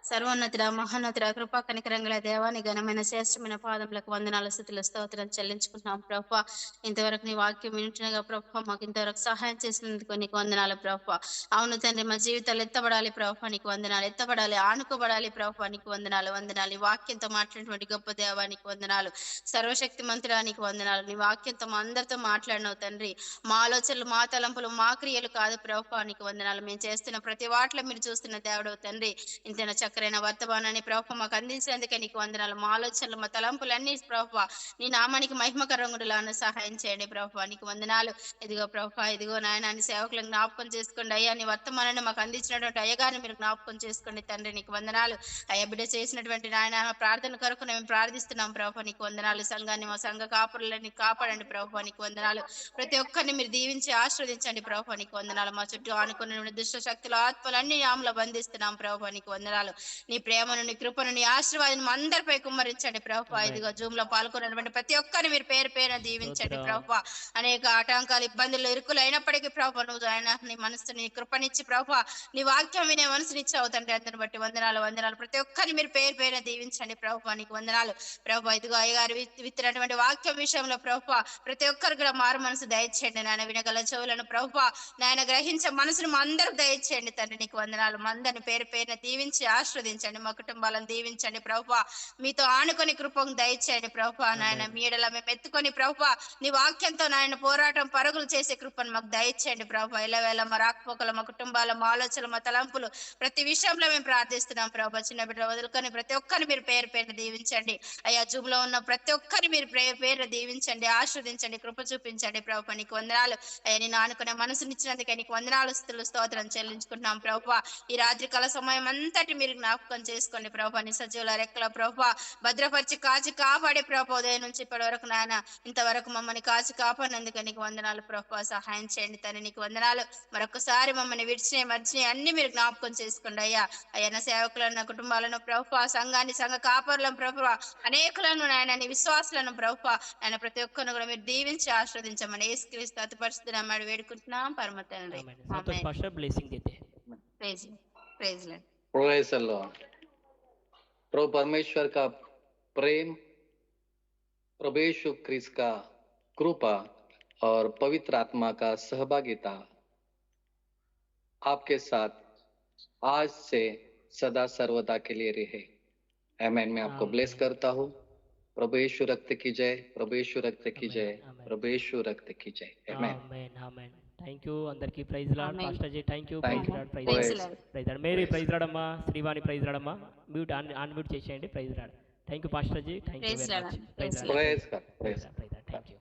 సర్వోన్నతుడ, మహోన్నతుడ, కృపా కనికరంగల దేవాని ఘనమైన శ్రేష్టమైన పాదములకు వందనాలు, స్తుతులు, స్తోత్రం చెల్లించుకుంటున్నాం ప్రభా. ఇంతవరకు నీ వాక్యం వింటున్నగా ప్రభా, మాకు ఇంతవరకు సహాయం చేసినందుకు నీకు వందనాలు ప్రభా. అవును తండ్రి, మా జీవితాలు ఎత్తబడాలి ప్రభా, నీకు వందనాలు. ఎత్తబడాలి, ఆనుకోబడాలి ప్రభా, నీకు వందనాలు. ఈ వాక్యంతో మాట్లాడినటువంటి గొప్ప దేవా నీకు వందనాలు. సర్వశక్తి మంత్రుడా నీకు వందనాలు. నీ వాక్యంతో మా అందరితో మాట్లాడినావు తండ్రి. మా ఆలోచనలు, మా తలంపులు, మా క్రియలు కాదు ప్రభా, నీకు వందనాలు. మేము చేస్తున్న ప్రతి వాటిలో మీరు చూస్తున్న దేవుడవు తండ్రి. ఇంతైనా చక్కరైన వర్తమానాన్ని ప్రభా మాకు అందించినందుకే నీకు వందనాలు. మా ఆలోచనలు, మా తలంపులన్నీ ప్రభా నీ నామానికి మహిమకరంగుడులాను సహాయం చేయండి ప్రభా, నీకు వందనాలు. ఇదిగో ప్రభా, ఇదిగో నాయన నీ సేవకులను జ్ఞాపకం చేసుకోండి అయ్యా. నీ వర్తమానాన్ని మాకు అందించినటువంటి అయ్యగారిని మీరు జ్ఞాపకం చేసుకోండి తండ్రి, నీకు వందనాలు. అయ్యా బిడ్డ చేసినటువంటి నాయన ప్రార్థన కొరకు మేము ప్రార్థిస్తున్నాం ప్రభా, నీకు వందనాలు. సంఘాన్ని, మా సంఘ కాపురులని కాపాడండి ప్రభా, నీకు వందనాలు. ప్రతి ఒక్కరిని మీరు దీవించి ఆశీర్వదించండి ప్రభా, నీకు వందనాలు. మా చుట్టూ ఆనుకున్న దుష్ట శక్తుల ఆత్మలన్నీ ఆమెలో బంధిస్తున్నాం ప్రభా, నీకు వందనాలు. నీ ప్రేమను, నీ కృపను, నీ ఆశీర్వాదం అందరిపై కుమ్మరించండి ప్రభా. ఇదిగో జూమ్ లో పాల్గొన్నటువంటి ప్రతి ఒక్కరిని మీరు పేరు దీవించండి ప్రభా. అనేక ఆటంకాలు, ఇబ్బందులు, ఇరుకులు అయినప్పటికీ ప్రభా నువ్వు ఆయన నీ మనసు, నీ కృపనిచ్చి ప్రభా నీ వాక్యం వినే మనసునిచ్చి అవుతండి. అందరిని బట్టి వందనాలు. ప్రతి ఒక్కరిని మీరు పేరు దీవించండి ప్రభా, నీకు వందనాలు ప్రభా. ఇదిగో అయ్యగారు విత్తినటువంటి వాక్యం విషయంలో ప్రభా ప్రతి ఒక్కరు కూడా మారు మనసు దయచేయండి నాయన. వినగల చెవులను ప్రభా నాయన గ్రహించే మనసును మా అందరికి దయచేయండి తండ్రి, నీకు వందనాలు. మా అందరిని పేరు దీవించి ఆశీర్వదించండి, మా కుటుంబాలను దీవించండి ప్రభా. మీతో ఆనుకొని కృపను దయచేయండి ప్రభా నాయన. మీడల మేము ఎత్తుకొని ప్రభా నీ వాక్యంతో నాయన పోరాటం, పరుగులు చేసే కృపను మాకు దయచేయండి ప్రభా. ఎలవేళ మా రాకపోకలు, మా కుటుంబాల, మా ఆలోచనలు, మా తలంపులు, ప్రతి విషయంలో మేము ప్రార్థిస్తున్నాం ప్రభా. చిన్న బిడ్డ వదులుకొని ప్రతి ఒక్కరిని మీరు పేరు దీవించండి అయ్యా. జూమ్ లో ఉన్న ప్రతి ఒక్కరిని మీరు పేరు దీవించండి, ఆశీర్వదించండి, కృప చూపించండి ప్రభా, నీకు వందనాలు. అయ్యా నేను ఆనుకునే మనసునిచ్చినందుకే నీకు వందనాలు, స్తుతులు, స్తోత్రం చెల్లించుకుంటున్నాం ప్రభా. ఈ రాత్రి కాల సమయం అంతటి మీరు జ్ఞాపకం చేసుకోండి ప్రభా. నీ సజీవుల రెక్కల ప్రభా భద్రపరిచి కాచి కాపాడే ప్రభా. ఉదయం నుంచి ఇప్పటి వరకు నాయన ఇంతవరకు మమ్మల్ని కాచి కాపాడినందుకు నీకు వందనాలు ప్రభా. సహాయం చేయండి తండ్రి, నీకు వందనాలు. మరొకసారి మమ్మల్ని విడిచినాయి మర్చినాయి అన్ని మీరు జ్ఞాపకం చేసుకోండి అయ్యా. అయ్యా సేవకులను కుటుంబాలను ప్రభా, సంఘాన్ని సంఘ కాపరులను ప్రభా, అనేకులను నాయన నీ విశ్వాసులను ప్రభా ఆయన ప్రతి ఒక్కరిని కూడా మీరు దీవించి ఆస్వాదించమని యేసుక్రీస్తు అతి పరిశుద్ధ నామమున వేడుకుంటున్నాం పరమ తండ్రి.
आमेन. संतोष पास्टर ब्लेसिंग देते हैं.
Praise praise Lord.
Praise the Lord. प्रभु परमेश्वर का प्रेम, प्रभु यीशु ख्रीस्त का कृपा और पवित्र आत्मा का सहभागिता आपके साथ आज से सदा सर्वदा के लिए रहे। आमेन। मैं आपको ब्लेस करता हूँ। प्रभु यीशु रक्त की जय, प्रभु यीशु रक्त की जय,
आमेन.
प्रभु यीशु रक्त की जय। Amen.
Amen. Amen. Thank you అందరికీ. Praise Lord.
Amen.
Pastor ji thank you.
Thank
praise
you.
Lord.
Praise
Praise.
Lord.
Praise Lord. Mary praise రాడమ్మా, శ్రీవాణి ప్రైజ్ రాడమ్మా. మ్యూట్ అన్మ్యూట్ చేసేయండి. Praise Lord. Thank you pastor ji. Thank you
praise
very
Lord.
Much.
Praise
praise
Lord.
Lord.
Praise कर, praise.
Praise Lord. Thank you.